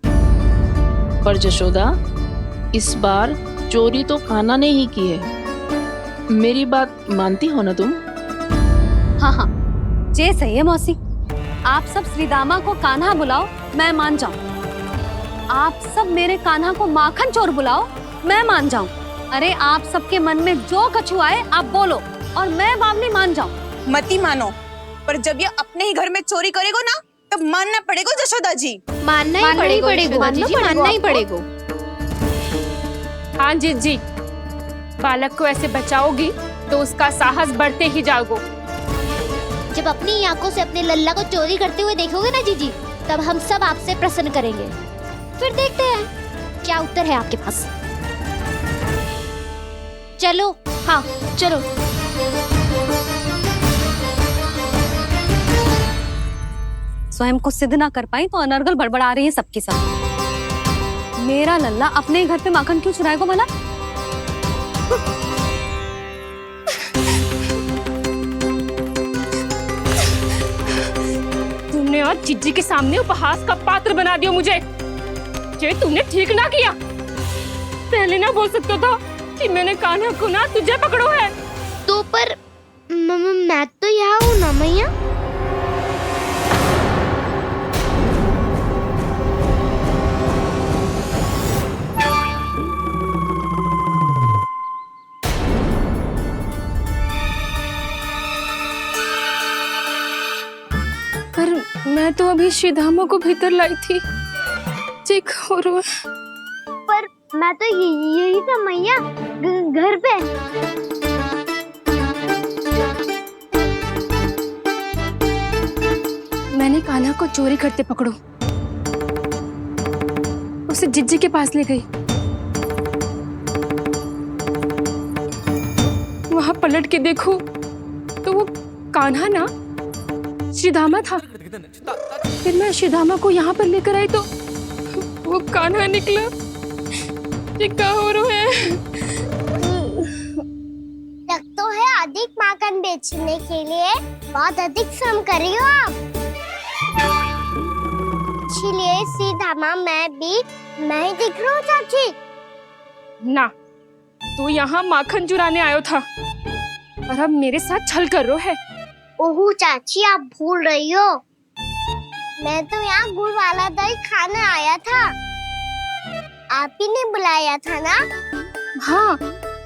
पर जशोदा, इस बार चोरी तो कान्हा ने ही की है। मेरी बात मानती हो ना तुम?
हाँ हाँ, जे सही है मौसी। आप सब श्रीदामा को कान्हा बुलाओ, मैं मान जाऊं। आप सब मेरे कान्हा को माखन चोर बुलाओ, मैं मान जाऊं। अरे आप सबके मन में जो कछु आए आप बोलो और मैं बावली मान जाऊं।
मती मानो, पर जब ये अपने ही घर में चोरी करेगो ना तब मानना पड़ेगा जशोदा जी।
मानना ही पड़ेगा। हाँ जिज्जी, बालक को ऐसे बचाओगी तो उसका साहस बढ़ते ही जाओगे।
जब अपनी आंखों से अपने लल्ला को चोरी करते हुए देखोगे ना जीजी, तब हम सब आपसे प्रसन्न करेंगे। फिर देखते हैं क्या उत्तर है आपके पास। चलो। हाँ चलो।
स्वयं को सिद्ध ना कर पाई तो अनर्गल बड़बड़ा रही है सबके साथ। मेरा लल्ला अपने ही घर पे माखन क्यों चुराएगा भला?
तुमने आज जिज्जी के सामने उपहास का पात्र बना दिया मुझे। ये तुमने ठीक ना किया। पहले ना बोल सकता था कि मैंने कान्हा को ना तुझे पकड़ो है।
तो पर मैं तो यहाँ हूँ ना मैया।
पर मैं तो अभी श्रीधामा को भीतर लाई थी। चेक हो रहा है।
पर मैं तो यही था मैया, घर पे।
मैंने कान्हा को चोरी करते पकड़ो, उसे जिज्जी के पास ले गई। वहां पलट के देखो तो वो कान्हा ना श्रीधामा था। फिर मैं श्रीधामा को यहाँ पर लेकर आई तो वो कान्हा निकला। ये क्या हो रहा है?
लग तो है अधिक माखन बेचने के लिए बहुत अधिक श्रम कर रही हो आप। इसलिए सीधामा मैं ही दिख रहा हूँ चाची।
ना, तू यहाँ माखन चुराने आयो था और अब मेरे साथ छल कर रहा है।
ओह चाची, आप भूल रही हो, मैं तो यहाँ गुड़ वाला दही खाने आया था। आप ही ने बुलाया था ना?
हाँ,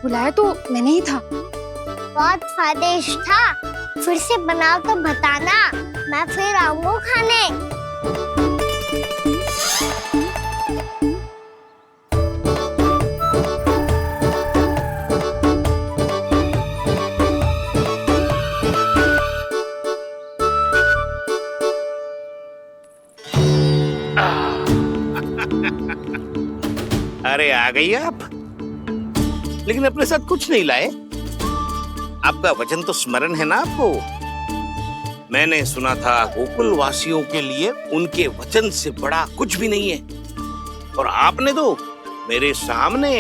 बुलाया तो मैंने ही था।
बहुत स्वादिष्ट था। फिर से बनाओ तो बताना, मैं फिर आऊंगा खाने।
अरे आ गई आप, लेकिन अपने साथ कुछ नहीं लाए। आपका वचन तो स्मरण है ना आपको? मैंने सुना था गोकुल वासियों के लिए उनके वचन से बड़ा कुछ भी नहीं है। और आपने तो मेरे सामने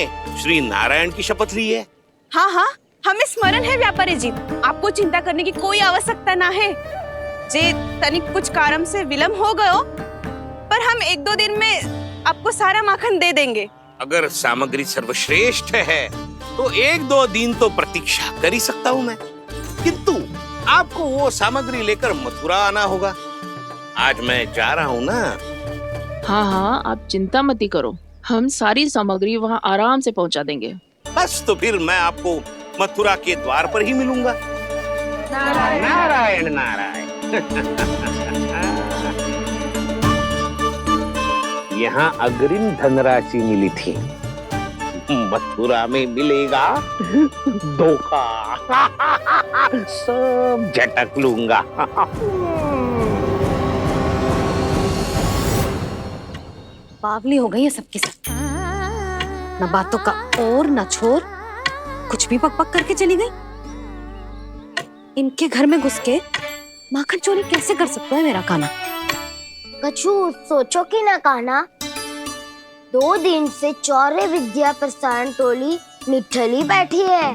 श्री नारायण की शपथ ली है।
हाँ हाँ, हमें स्मरण है व्यापारी जी। आपको चिंता करने की कोई आवश्यकता ना है। जे तनिक कुछ कारण से विलंब हो गयो, पर हम 1-2 दिन में आपको सारा माखन दे देंगे।
अगर सामग्री सर्वश्रेष्ठ है तो 1-2 दिन तो प्रतीक्षा कर ही सकता हूँ मैं, किंतु आपको वो सामग्री लेकर मथुरा आना होगा। आज मैं जा रहा हूँ ना।
हाँ हाँ, आप चिंता मत करो, हम सारी सामग्री वहाँ आराम से पहुँचा देंगे।
बस तो फिर मैं आपको मथुरा के द्वार पर ही मिलूंगा।
नारायण नारायण नारायण। यहाँ अग्रिम धनराशि मिली थी, मथुरा में मिलेगा धोखा। सब झटक लूंगा।
बावली हो गई है सबकी सब। न बातों का और न छोर, कुछ भी बक बक करके चली गई। इनके घर में घुस के माखन चोरी कैसे कर सकता है मेरा कान्हा?
कछु सोचो कि ना कान्हा, 2 दिन से चौरे विद्या प्रसारण टोली निठली बैठी है।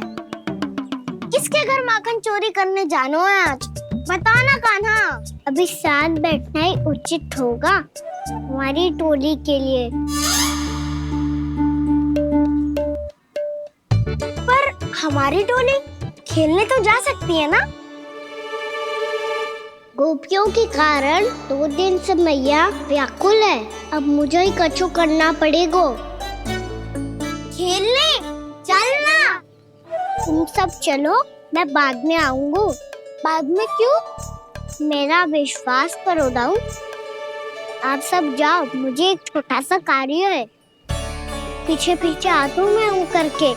किसके घर माखन चोरी करने जानो है आज? बताओ ना कान्हा। अभी साथ बैठना ही उचित होगा हमारी टोली के लिए। पर हमारी टोली खेलने तो जा सकती है ना? गोपियों के कारण 2 दिन से मैया व्याकुल है। अब मुझे ही कछु करना पड़ेगा। खेलने चलना। तुम सब चलो, मैं बाद में आऊंगा। बाद में क्यों? मेरा विश्वास करो दाऊ। आप सब जाओ, मुझे एक छोटा सा कार्य है। पीछे पीछे आता हूँ मैं हूँ करके।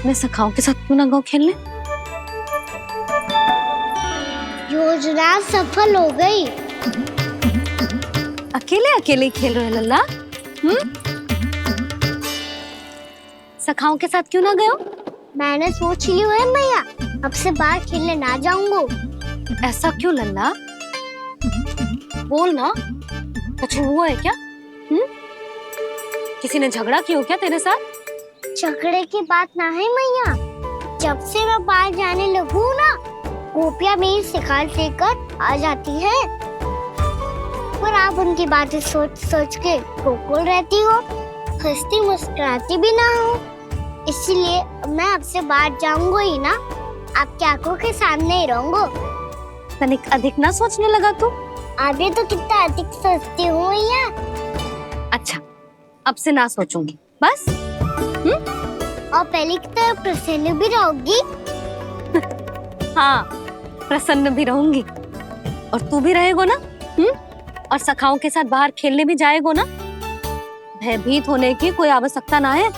अपने सखाओं के साथ क्यों ना गाँव खेलने?
योजना सफल हो गई।
अकेले अकेले खेल रहे हो लल्ला? सखाओं के साथ क्यों ना गए हो?
मैंने सोच लिया है मैया, अब से बाहर खेलने ना जाऊंगा।
ऐसा क्यों लल्ला? बोल ना, कुछ हुआ है क्या? किसी ने झगड़ा किया हो क्या तेरे साथ?
झगड़े की बात ना है मैया, जब से मैं बाहर जाने लगू ना, गोपियां मेरी शिकार लेकर आ जाती है, पर आप उनकी बातें सोच सोच के गोकुल रहती हो, हंसती मुस्कुराती भी ना हो। इसलिए मैं आपसे बाहर जाऊंगा ही ना, आपकी आंखों के सामने ही रहूंगा।
तनिक अधिक ना सोचने लगा तू?
आगे तो कितना अधिक सोचती हूँ मैया।
अच्छा, अब से ना सोचूंगी बस।
और पहले की तरह प्रसन्न भी रहोगी।
हाँ, प्रसन्न भी रहूंगी। और तू भी रहेगो ना? और सखाओं के साथ बाहर खेलने भी जाएगो ना? भयभीत होने की कोई आवश्यकता ना है।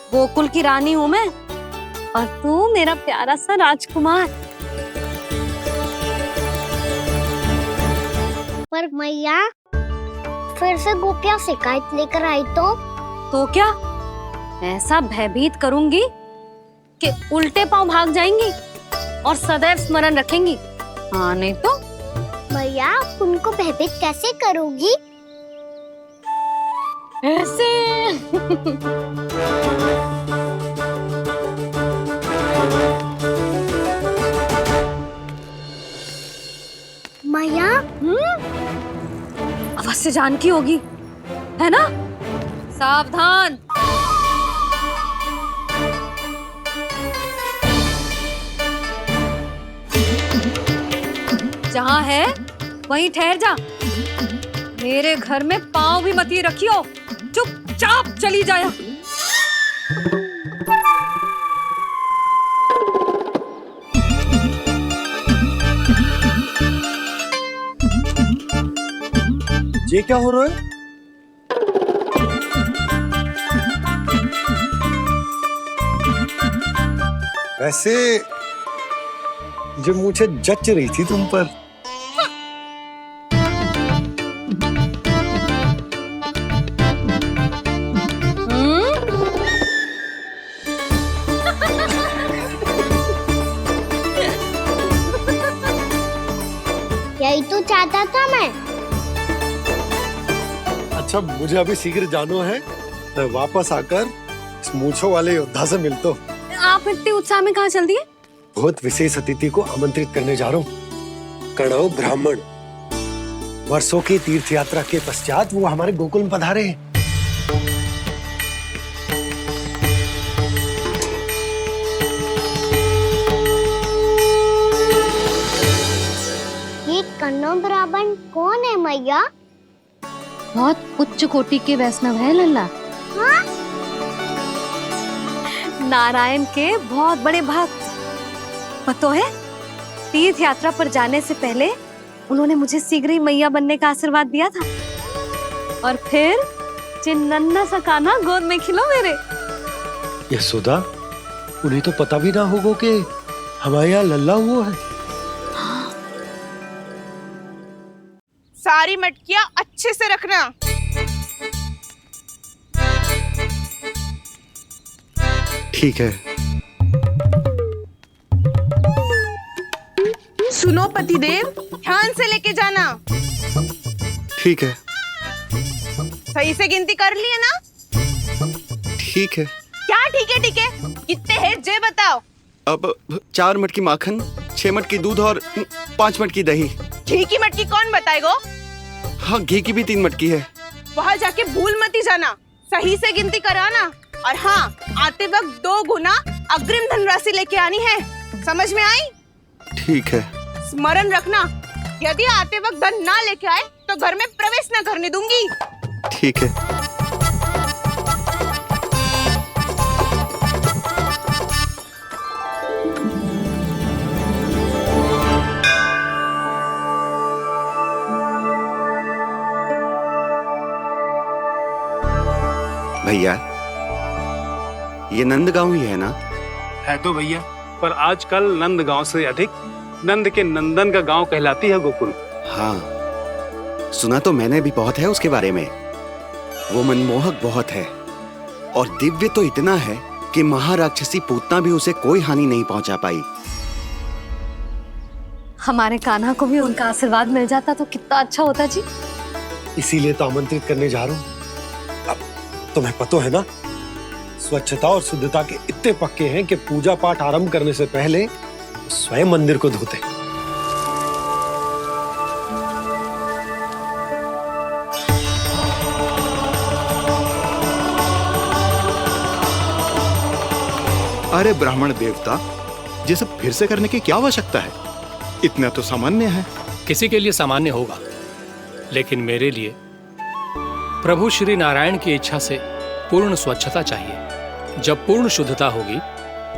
गोकुल की रानी हूँ मैं, और तू मेरा प्यारा सा राजकुमार।
पर मैया, फिर से गोपियां शिकायत लेकर आई तो
क्या? ऐसा भयभीत करूंगी कि उल्टे पांव भाग जाएंगी और सदैव स्मरण रखेंगी। हाँ नहीं तो?
मैया, उनको भयभीत कैसे करोगी?
ऐसे।
मैया,
अवश्य जानकी होगी, है ना? सावधान। जहाँ है वहीं ठहर जा। मेरे घर में पाँव भी मत ही रखियो, चुपचाप चली जाया।
ये क्या हो रहा है? वैसे जो मुझे जच रही थी तुम पर।
यही तो चाहता था मैं।
अच्छा, मुझे अभी शीघ्र जाना है, मैं वापस आकर इस मूंछों वाले योद्धा से मिलता हूँ।
आप इतने उत्साह में कहाँ चल दिए?
बहुत विशेष अतिथि को आमंत्रित करने जा रहा हूँ, कणव ब्राह्मण। वर्षों की तीर्थ यात्रा के पश्चात वो हमारे गोकुल में पधारे हैं।
ये कन्नौ ब्राह्मण कौन है मैया?
बहुत उच्च कोटि के वैष्णव है लल्ला।
हाँ?
नारायण के बहुत बड़े भक्त। पता है, तीर्थ यात्रा पर जाने से पहले उन्होंने मुझे शीघ्र ही मैया बनने का आशीर्वाद दिया था, और फिर चिन्नन्ना सा कान्हा गोद में खिलो मेरे।
यशोदा, उन्हें तो पता भी ना होगा कि हमारे यहाँ लल्ला हुआ है।
सारी मटकियां अच्छे से रखना।
ठीक है।
सुनो पतिदेव, ध्यान से लेके जाना।
ठीक है।
सही से गिनती कर लिए ना?
ठीक है।
क्या ठीक है? ठीक है, कितने हैं जे बताओ।
अब 4 मटकी माखन, 6 मटकी दूध और 5 मटकी दही।
घी की मटकी कौन बताएगा?
हाँ, घी की भी 3 मटकी है।
वहाँ जाके भूल मत ही जाना, सही से गिनती कराना। और हाँ, आते वक्त 2 गुना अग्रिम धनराशि लेके आनी है, समझ में आई?
ठीक है।
स्मरण रखना, यदि आते वक्त धन ना लेके आए तो घर में प्रवेश न करने दूंगी।
ठीक है। भैया, ये नंदगांव ही है ना?
है तो भैया, पर आजकल नंद गांव से अधिक नंद के नंदन का गांव कहलाती है गोकुल।
हाँ, सुना तो मैंने भी बहुत है उसके बारे में। वो मनमोहक बहुत है और दिव्य तो इतना है कि महाराक्षसी पूतना भी उसे कोई हानि नहीं पहुंचा पाई।
हमारे कान्हा को भी उनका आशीर्वाद मिल जाता तो कितना अच्छा होता जी।
इसीलिए तो आमंत्रित करने जा रहा हूँ। अब तुम्हें पता है ना, स्वच्छता और शुद्धता के इतने पक्के हैं कि पूजा पाठ आरंभ करने से पहले स्वयं मंदिर को धोते हैं।
अरे ब्राह्मण देवता, ये सब फिर से करने की क्या आवश्यकता है? इतना तो सामान्य है।
किसी के लिए सामान्य होगा, लेकिन मेरे लिए प्रभु श्री नारायण की इच्छा से पूर्ण स्वच्छता चाहिए। जब पूर्ण शुद्धता होगी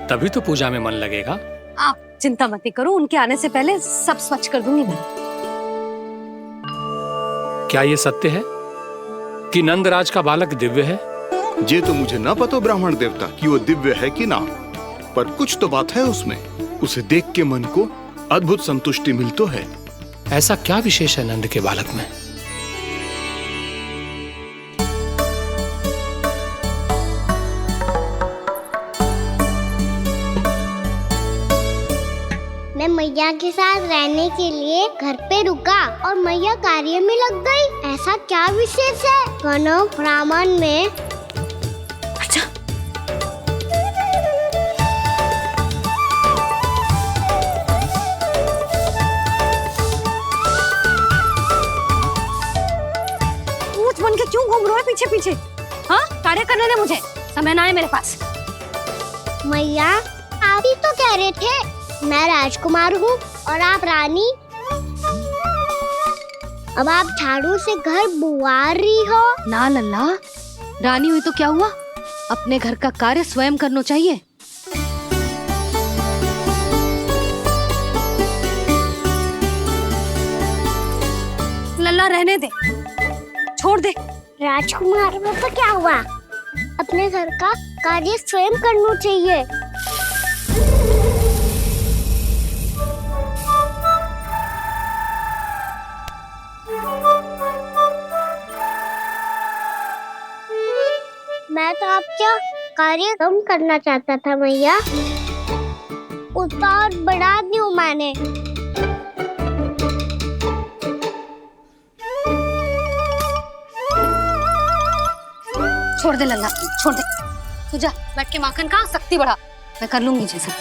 तभी तो पूजा में मन लगेगा।
आप चिंता मत करो, उनके आने से पहले सब स्वच्छ कर दूंगी मैं।
क्या ये सत्य है कि नंदराज का बालक दिव्य है?
ये तो मुझे ना पता ब्राह्मण देवता कि वो दिव्य है कि ना, पर कुछ तो बात है उसमें। उसे देख के मन को अद्भुत संतुष्टि मिल तो है।
ऐसा क्या विशेष है नंद के बालक में?
मैं मैया के साथ रहने के लिए घर पे रुका और मैया कार्य में लग गई। ऐसा क्या विशेष है कनव ब्राह्मण में?
बन के क्यों घूम रहे हो पीछे पीछे? हाँ, कार्य करने दे मुझे, समय ना है मेरे पास।
मैया, आप ही तो कह रहे थे मैं राजकुमार हूँ और आप रानी। अब आप झाड़ू से घर बुआर रही हो।
ना लल्ला, रानी हुई तो क्या हुआ, अपने घर का कार्य स्वयं करना चाहिए। लल्ला रहने दे, छोड़ दे।
राजकुमार में तो क्या हुआ, अपने घर का कार्य स्वयं करना चाहिए। मैं तो आपका कार्य कम करना चाहता था मैया, उसका और बढ़ा दूं मैंने।
छोड़ दे लल्ला, छोड़ दे। तू जा बैठ के माखन खा, शक्ति बढ़ा, मैं कर लूंगी जैसा।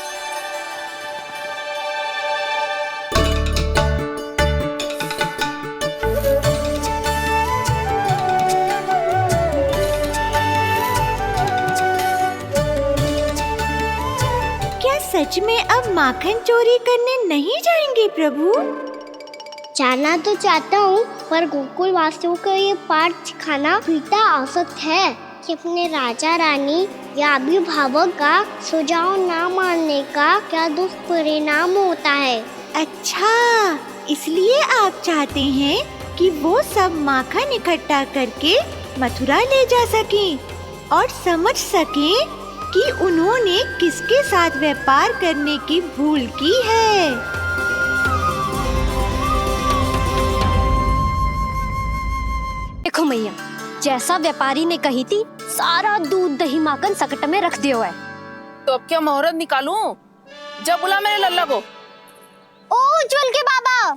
क्या सच में अब माखन चोरी करने नहीं जाएंगे प्रभु?
जाना तो चाहता हूँ, पर गोकुल वासियों को ये पाठ सिखाना पिता आवश्यक है कि अपने राजा रानी या अभिभावक का सुझाव ना मानने का क्या दुष्परिणाम होता है।
अच्छा, इसलिए आप चाहते हैं कि वो सब माखन इकट्ठा करके मथुरा ले जा सकें और समझ सकें कि उन्होंने किसके साथ व्यापार करने की भूल की है।
देखो मैया, जैसा व्यापारी ने कही थी, सारा दूध दही माखन सकट में रख दिया है।
तो अब क्या मुहूर्त निकालूं? जब बुला मेरे लल्ला को।
ओ उज्जवल के बाबा,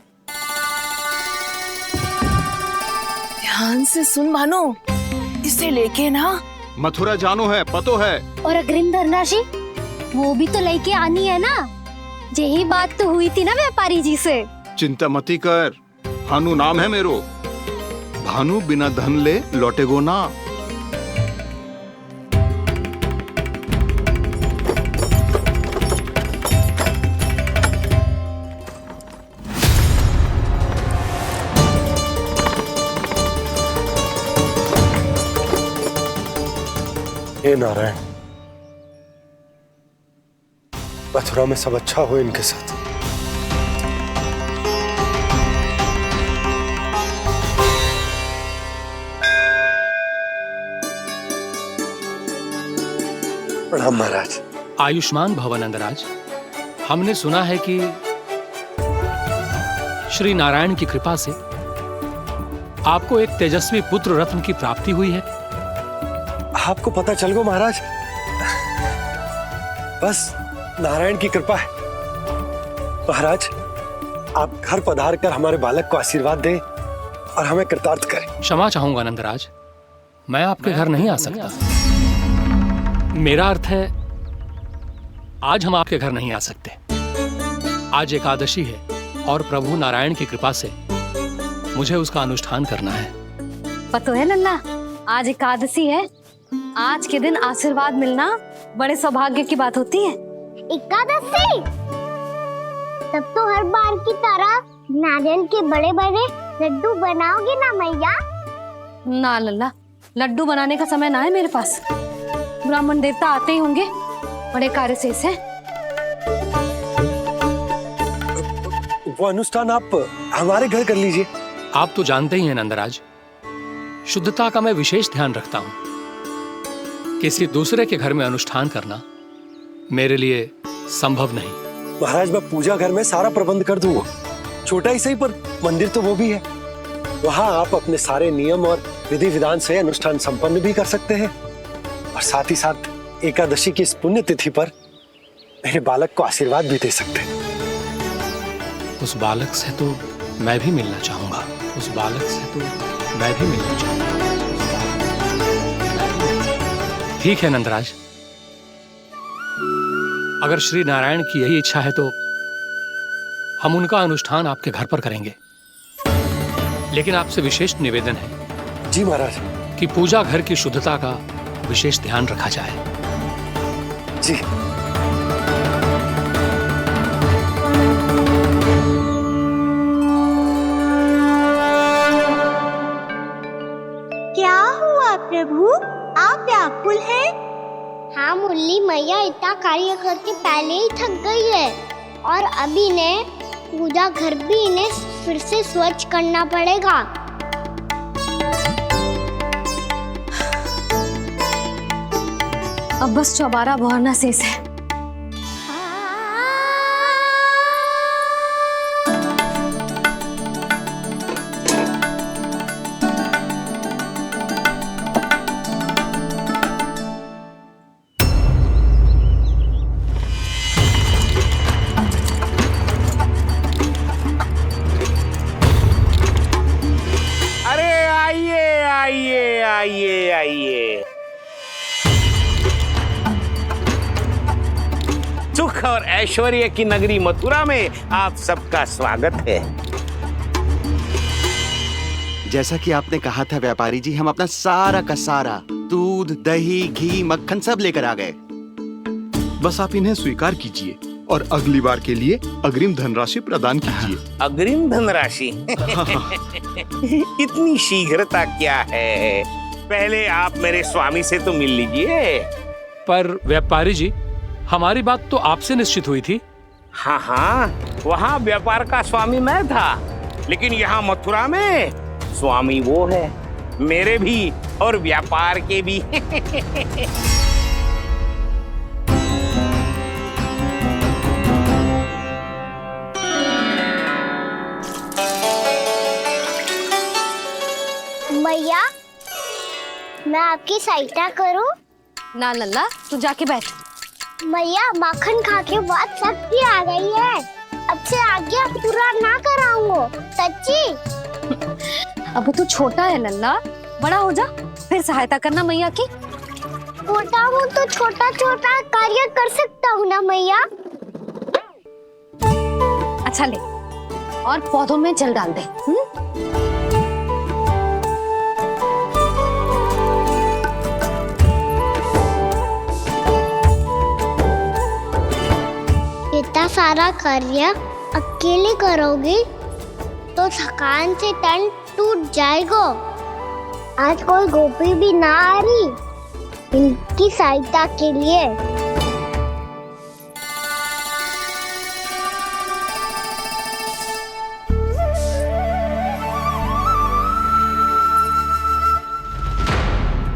ध्यान से सुन भानु, इसे लेके ना
मथुरा जानो है, पतो है।
और अग्रिम धनराशि वो भी तो लेके आनी है ना। यही बात तो हुई थी ना व्यापारी जी से।
चिंता मती कर, भानु नाम है मेरो। भानु बिना धन ले लौटेगो ना।
हे नारायण, मथुरा में सब अच्छा हो इनके साथ। प्रणाम महाराज।
आयुष्मान भव नंदराज। हमने सुना है कि श्री नारायण की कृपा से आपको एक तेजस्वी पुत्र रत्न की प्राप्ति हुई है।
आपको पता चल गो महाराज, बस नारायण की कृपा है। महाराज, आप घर पधार कर हमारे बालक को आशीर्वाद दें और हमें कृतार्थ करें।
क्षमा चाहूंगा नंदराज, मैं आपके घर नहीं आ सकता। मेरा अर्थ है आज हम आपके घर नहीं आ सकते। आज एकादशी है और प्रभु नारायण की कृपा से मुझे उसका अनुष्ठान करना है।
पता है लल्ला, आज एकादशी है। आज के दिन आशीर्वाद मिलना बड़े सौभाग्य की बात होती है।
एकादशी, तब तो हर बार की तरह नारियल के बड़े बड़े लड्डू बनाओगे ना मैया?
ना लल्ला, लड्डू बनाने का समय ना है मेरे पास। ब्राह्मण देवता आते ही होंगे, बड़े कार्य शेष हैं।
वो अनुष्ठान आप हमारे घर कर लीजिए।
आप तो जानते ही हैं नंदराज, शुद्धता का मैं विशेष ध्यान रखता हूं। किसी दूसरे के घर में अनुष्ठान करना मेरे लिए संभव नहीं।
महाराज, मैं पूजा घर में सारा प्रबंध कर दूंगा। छोटा ही सही, पर मंदिर तो वो भी है। वहां आप अपने सारे नियम और विधि विधान से अनुष्ठान संपन्न भी कर सकते हैं और साथ ही साथ एकादशी की इस पुण्य तिथि पर मेरे बालक को आशीर्वाद भी दे सकते हैं।
उस बालक से तो मैं भी मिलना चाहूंगा। उस बालक से तो मैं भी मिलना चाहूंगा। ठीक है नंदराज, अगर श्री नारायण की यही इच्छा है तो हम उनका अनुष्ठान आपके घर पर करेंगे। लेकिन आपसे विशेष निवेदन है।
जी महाराज।
कि पूजा घर की शुद्धता का विशेष ध्यान रखा जाए।
जी।
क्या हुआ प्रभु, आप व्याकुल हैं? हाँ मुरली, मैया इतना कार्य करके पहले ही थक गई है और अभी इन्हें पूजा घर भी इन्हें फिर से स्वच्छ करना पड़ेगा।
अब बस चौबारा बहारना शेष है।
आइए। सुख और ऐश्वर्य की नगरी मथुरा में आप सबका स्वागत है।
जैसा कि आपने कहा था व्यापारी जी, हम अपना सारा का सारा दूध, दही, घी, मक्खन सब लेकर आ गए।
बस आप इन्हें स्वीकार कीजिए और अगली बार के लिए अग्रिम धनराशि प्रदान कीजिए।
अग्रिम धनराशि? इतनी शीघ्रता क्या है? पहले आप मेरे स्वामी से तो मिल लीजिए।
पर व्यापारी जी, हमारी बात तो आपसे निश्चित हुई थी।
हाँ हाँ, वहाँ व्यापार का स्वामी मैं था, लेकिन यहाँ मथुरा में स्वामी वो है, मेरे भी और व्यापार के भी।
मैया, मैं आपकी सहायता करूं?
ना लल्ला, तू जाके बैठ।
मैया, माखन खा के बहुत शक्ति आ गई है। अब से आगे पूरा ना कराऊंगा। सच्ची?
अब तू छोटा है लल्ला, बड़ा हो जा फिर सहायता करना मैया की।
छोटा हूँ तो छोटा छोटा कार्य कर सकता हूँ ना मैया।
अच्छा ले, और पौधों में जल डाल दे।
इतना सारा कार्य अकेले करोगी तो थकान से तन टूट जाएगा। आज कोई गोपी भी ना आ रही इनकी सहायता के लिए।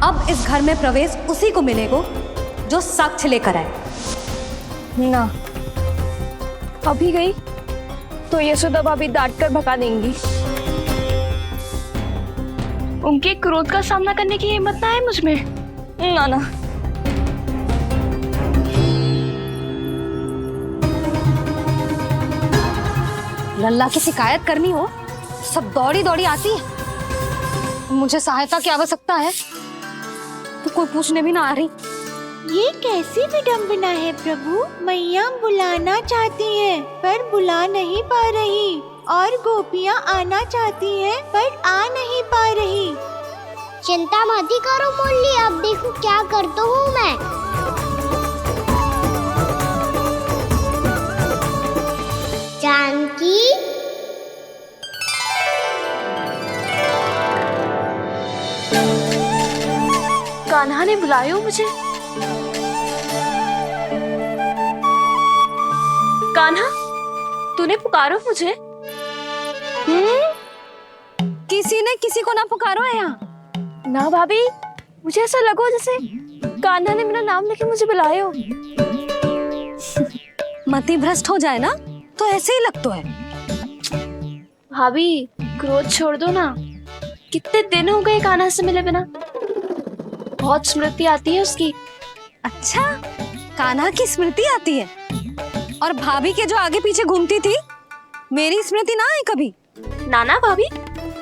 अब इस घर में प्रवेश उसी को मिलेगा जो साक्ष्य लेकर आए।
ना, अभी गई तो यशोदा भाभी डांट कर भगा देंगी। उनके क्रोध का सामना करने की हिम्मत ना है मुझ में। ना ना,
लल्ला की शिकायत करनी हो सब दौड़ी दौड़ी आती है। मुझे सहायता की आवश्यकता है तो कोई पूछने भी ना आ रही।
ये कैसी विडंबना है प्रभु। मैया बुलाना चाहती हैं पर बुला नहीं पा रही, और गोपियाँ आना चाहती हैं पर आ नहीं पा रही।
चिंता मत करो मुरली, अब देखो क्या करता हूँ मैं। जानकी,
कान्हा ने बुलाया हो मुझे। कान्हा, तूने पुकारो मुझे।
किसी ने किसी को ना पुकारो है यहाँ।
ना भाभी, मुझे ऐसा लगो जैसे कान्हा ने मेरा नाम लेके मुझे बुलाया हो।
मति भ्रष्ट हो जाए ना तो ऐसे ही लगता है।
भाभी, क्रोध छोड़ दो ना। कितने दिन हो गए कान्हा से मिले बिना। बहुत स्मृति आती है उसकी।
अच्छा, कान्हा की स्मृति आती है? और भाभी के जो आगे पीछे घूमती थी, मेरी स्मृति ना है कभी?
नाना भाभी,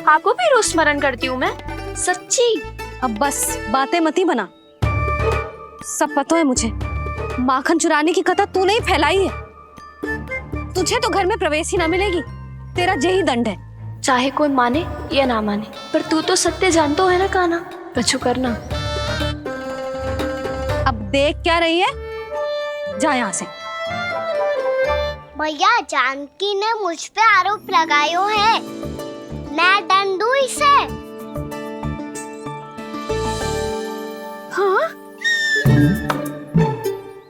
आपको भी रोज स्मरण करती हूँ मैं, सच्ची।
अब बस बातें मत ही बना। सब पता है मुझे। माखन चुराने की कथा तूने ही फैलाई है। तुझे तो घर में प्रवेश ही ना मिलेगी। तेरा यही दंड है।
चाहे कोई माने या ना माने, पर तू तो सत्य जानतो है ना कान्हा। कछु करना।
अब देख क्या रही है, जा यहाँ से।
भैया, जानकी ने मुझ पे आरोप लगायो है, मैं दंड दूं इसे।
हाँ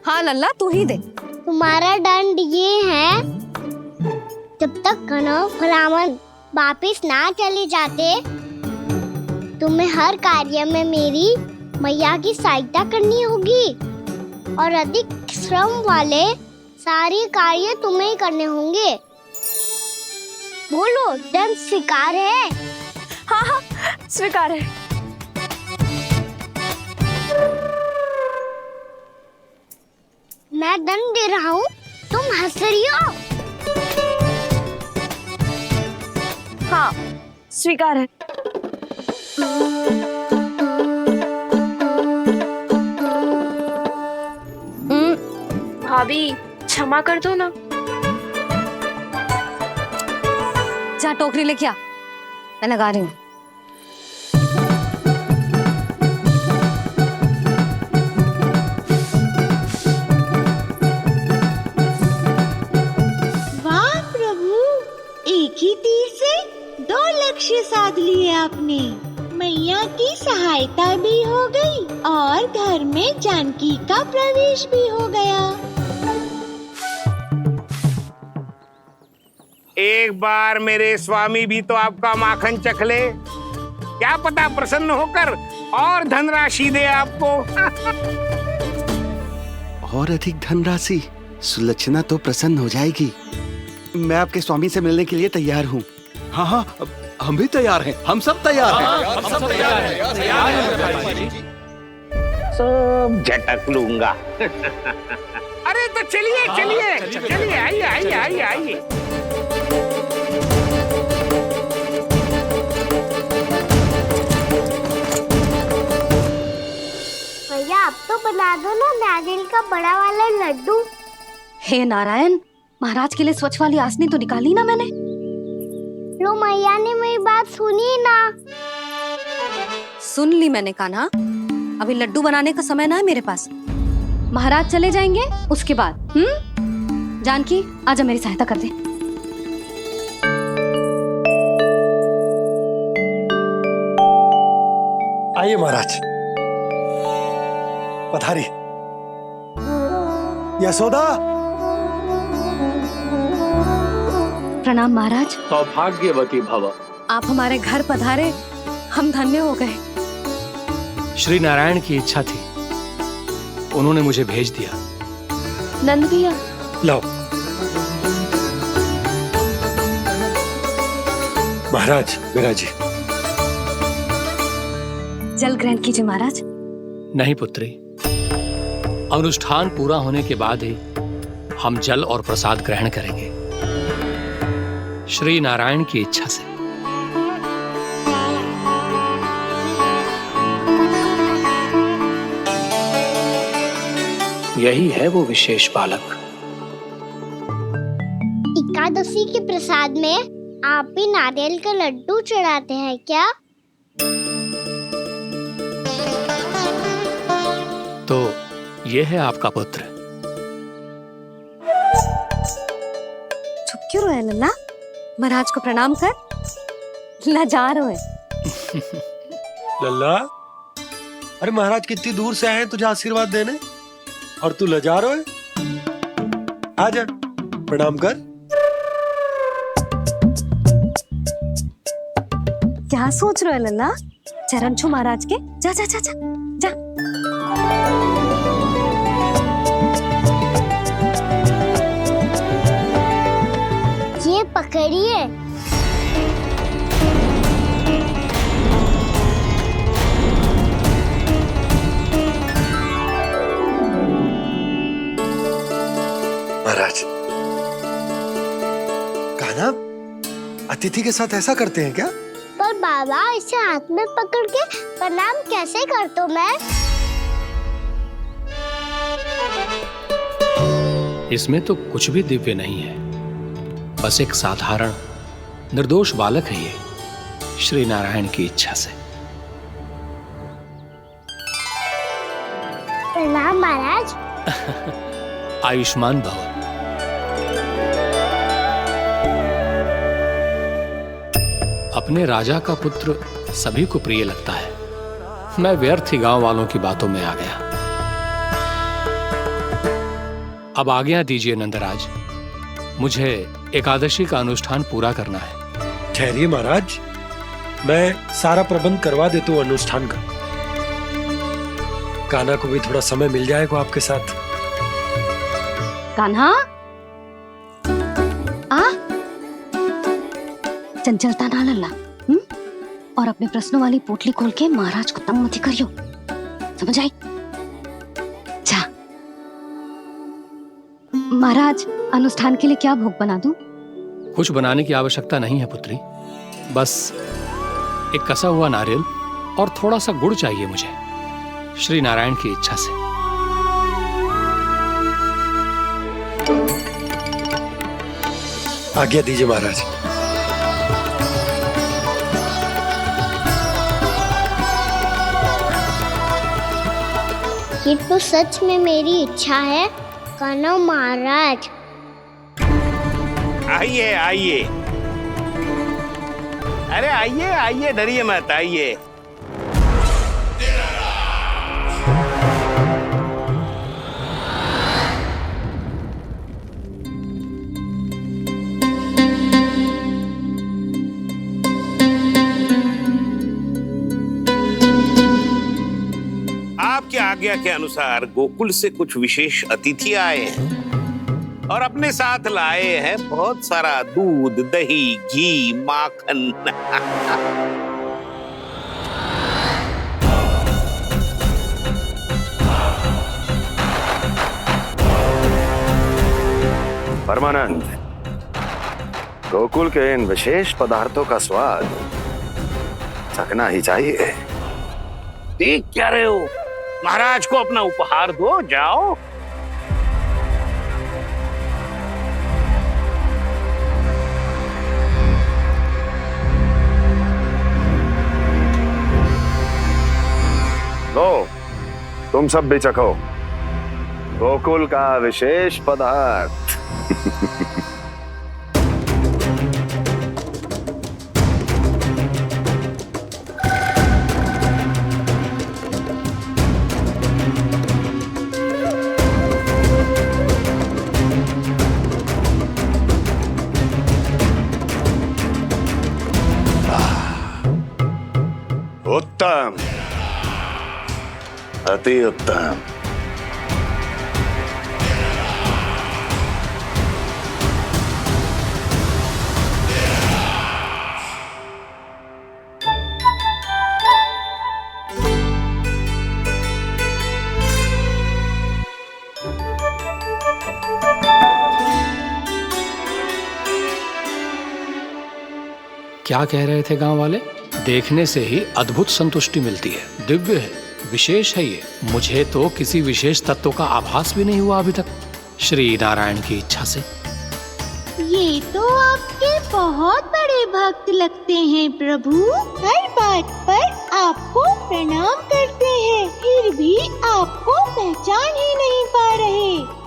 हाँ लल्ला, तू ही दे।
तुम्हारा दंड ये है, जब तक कनव ब्राह्मण वापिस ना चले जाते, तुम्हें हर कार्य में मेरी मैया की सहायता करनी होगी, और अधिक श्रम वाले सारे कार्य तुम्हें ही करने होंगे। बोलो, दंड स्वीकार है?
हाँ हाँ, स्वीकार है।
मैं दंड दे रहा हूँ, तुम हंस रही हो?
हाँ, स्वीकार है। भाभी, क्षमा कर दो ना।
जा टोकरी लेके आ, मैं लगा रही हूँ।
वाह प्रभु, एक ही तीर से 2 लक्ष्य साध लिए आपने। मैया की सहायता भी हो गई और घर में जानकी का प्रवेश भी हो गया।
एक बार मेरे स्वामी भी तो आपका माखन चख ले, क्या पता प्रसन्न होकर और धनराशि दे आपको।
और अधिक धनराशि? सुलक्षणा तो प्रसन्न हो जाएगी। मैं आपके स्वामी से मिलने के लिए तैयार हूँ।
हाँ हाँ, हम भी तैयार हैं। हम सब तैयार हैं।
हम सब तैयार हैं। सब झटक लूंगा। अरे तो चलिए चलिए चलिए, आइए आइए आइए आइए।
भैया, आप तो बना दो ना नारियल का बड़ा वाला लड्डू।
हे नारायण, महाराज के लिए स्वच्छ वाली आसनी तो निकाली ना मैंने।
लो, मैया ने मेरी बात सुनी ना।
सुन ली मैंने कान्हा। अभी लड्डू बनाने का समय ना है मेरे पास। महाराज चले जाएंगे उसके बाद। जानकी, आजा मेरी सहायता कर दे।
आइए महाराज, पधारी। यशोदा।
प्रणाम महाराज।
सौभाग्यवती भव।
आप हमारे घर पधारे, हम धन्य हो गए।
श्री नारायण की इच्छा थी, उन्होंने मुझे भेज दिया।
नंद भैया।
लाओ। महाराज, मेरा जी।
जल ग्रहण कीजिए महाराज।
नहीं पुत्री, अनुष्ठान पूरा होने के बाद ही हम जल और प्रसाद ग्रहण करेंगे, श्री नारायण की इच्छा से। यही है वो विशेष बालक।
एकादशी के प्रसाद में आप भी नारियल का लड्डू चढ़ाते हैं क्या?
तो ये है आपका पुत्र।
चुप क्यों रहे लल्ला? महाराज को प्रणाम कर। लजा रहे
लल्ला, अरे महाराज कितनी दूर से आए हैं तुझे आशीर्वाद देने और तू लजा रहा है? आजा, प्रणाम कर।
क्या सोच रहे हो लल्ला? चरण छू महाराज के। जा जा जा जा जा।
ये पकड़िए।
महाराज, कान्हा, अतिथि के साथ ऐसा करते हैं क्या?
पर बाबा, इसे हाथ में पकड़ के प्रणाम कैसे करता हूँ मैं?
इसमें तो कुछ भी दिव्य नहीं है, बस एक साधारण निर्दोष बालक है ये, श्री नारायण की इच्छा से।
प्रणाम महाराज।
आयुष्मान भव। अपने राजा का पुत्र सभी को प्रिय लगता है। मैं व्यर्थ ही गांव वालों की बातों में आ गया। अब आज्ञा दीजिए नंदराज, मुझे एकादशी का अनुष्ठान पूरा करना है।
ठहरिए महाराज, मैं सारा प्रबंध करवा देता हूँ अनुष्ठान का। कान्हा को भी थोड़ा समय मिल जाएगा आपके साथ।
कान्हा, आ चंचलता ना लल्ला। और अपने प्रश्नों वाली पोटली खोल के महाराज को तंग मत करियो, समझ आई? जा। महाराज, अनुष्ठान के लिए क्या भोग बना दूं?
कुछ बनाने की आवश्यकता नहीं है पुत्री, बस एक कसा हुआ नारियल और थोड़ा सा गुड़ चाहिए मुझे, श्री नारायण की इच्छा से।
आज्ञा दीजिए महाराज।
ये तो सच में मेरी इच्छा है कान्हा महाराज।
आइए आइए, अरे आइए आइए, डरिए मत, आइए। आपकी आज्ञा के अनुसार गोकुल से कुछ विशेष अतिथि आए हैं और अपने साथ लाए हैं बहुत सारा दूध, दही, घी, माखन।
परमानंद, गोकुल के इन विशेष पदार्थों का स्वाद चखना ही चाहिए।
देख क्या रहे हो? महाराज को अपना उपहार दो, जाओ।
लो, तुम सब भी चखो गोकुल का विशेष पदार्थ। उत्तम, अति उत्तम।
क्या कह रहे थे गांव वाले? देखने से ही अद्भुत संतुष्टि मिलती है, दिव्य है, विशेष है ये। मुझे तो किसी विशेष तत्व का आभास भी नहीं हुआ अभी तक, श्री नारायण की इच्छा से।
ये तो आपके बहुत बड़े भक्त लगते हैं प्रभु। हर बात पर आपको प्रणाम करते हैं, फिर भी आपको पहचान ही नहीं पा रहे।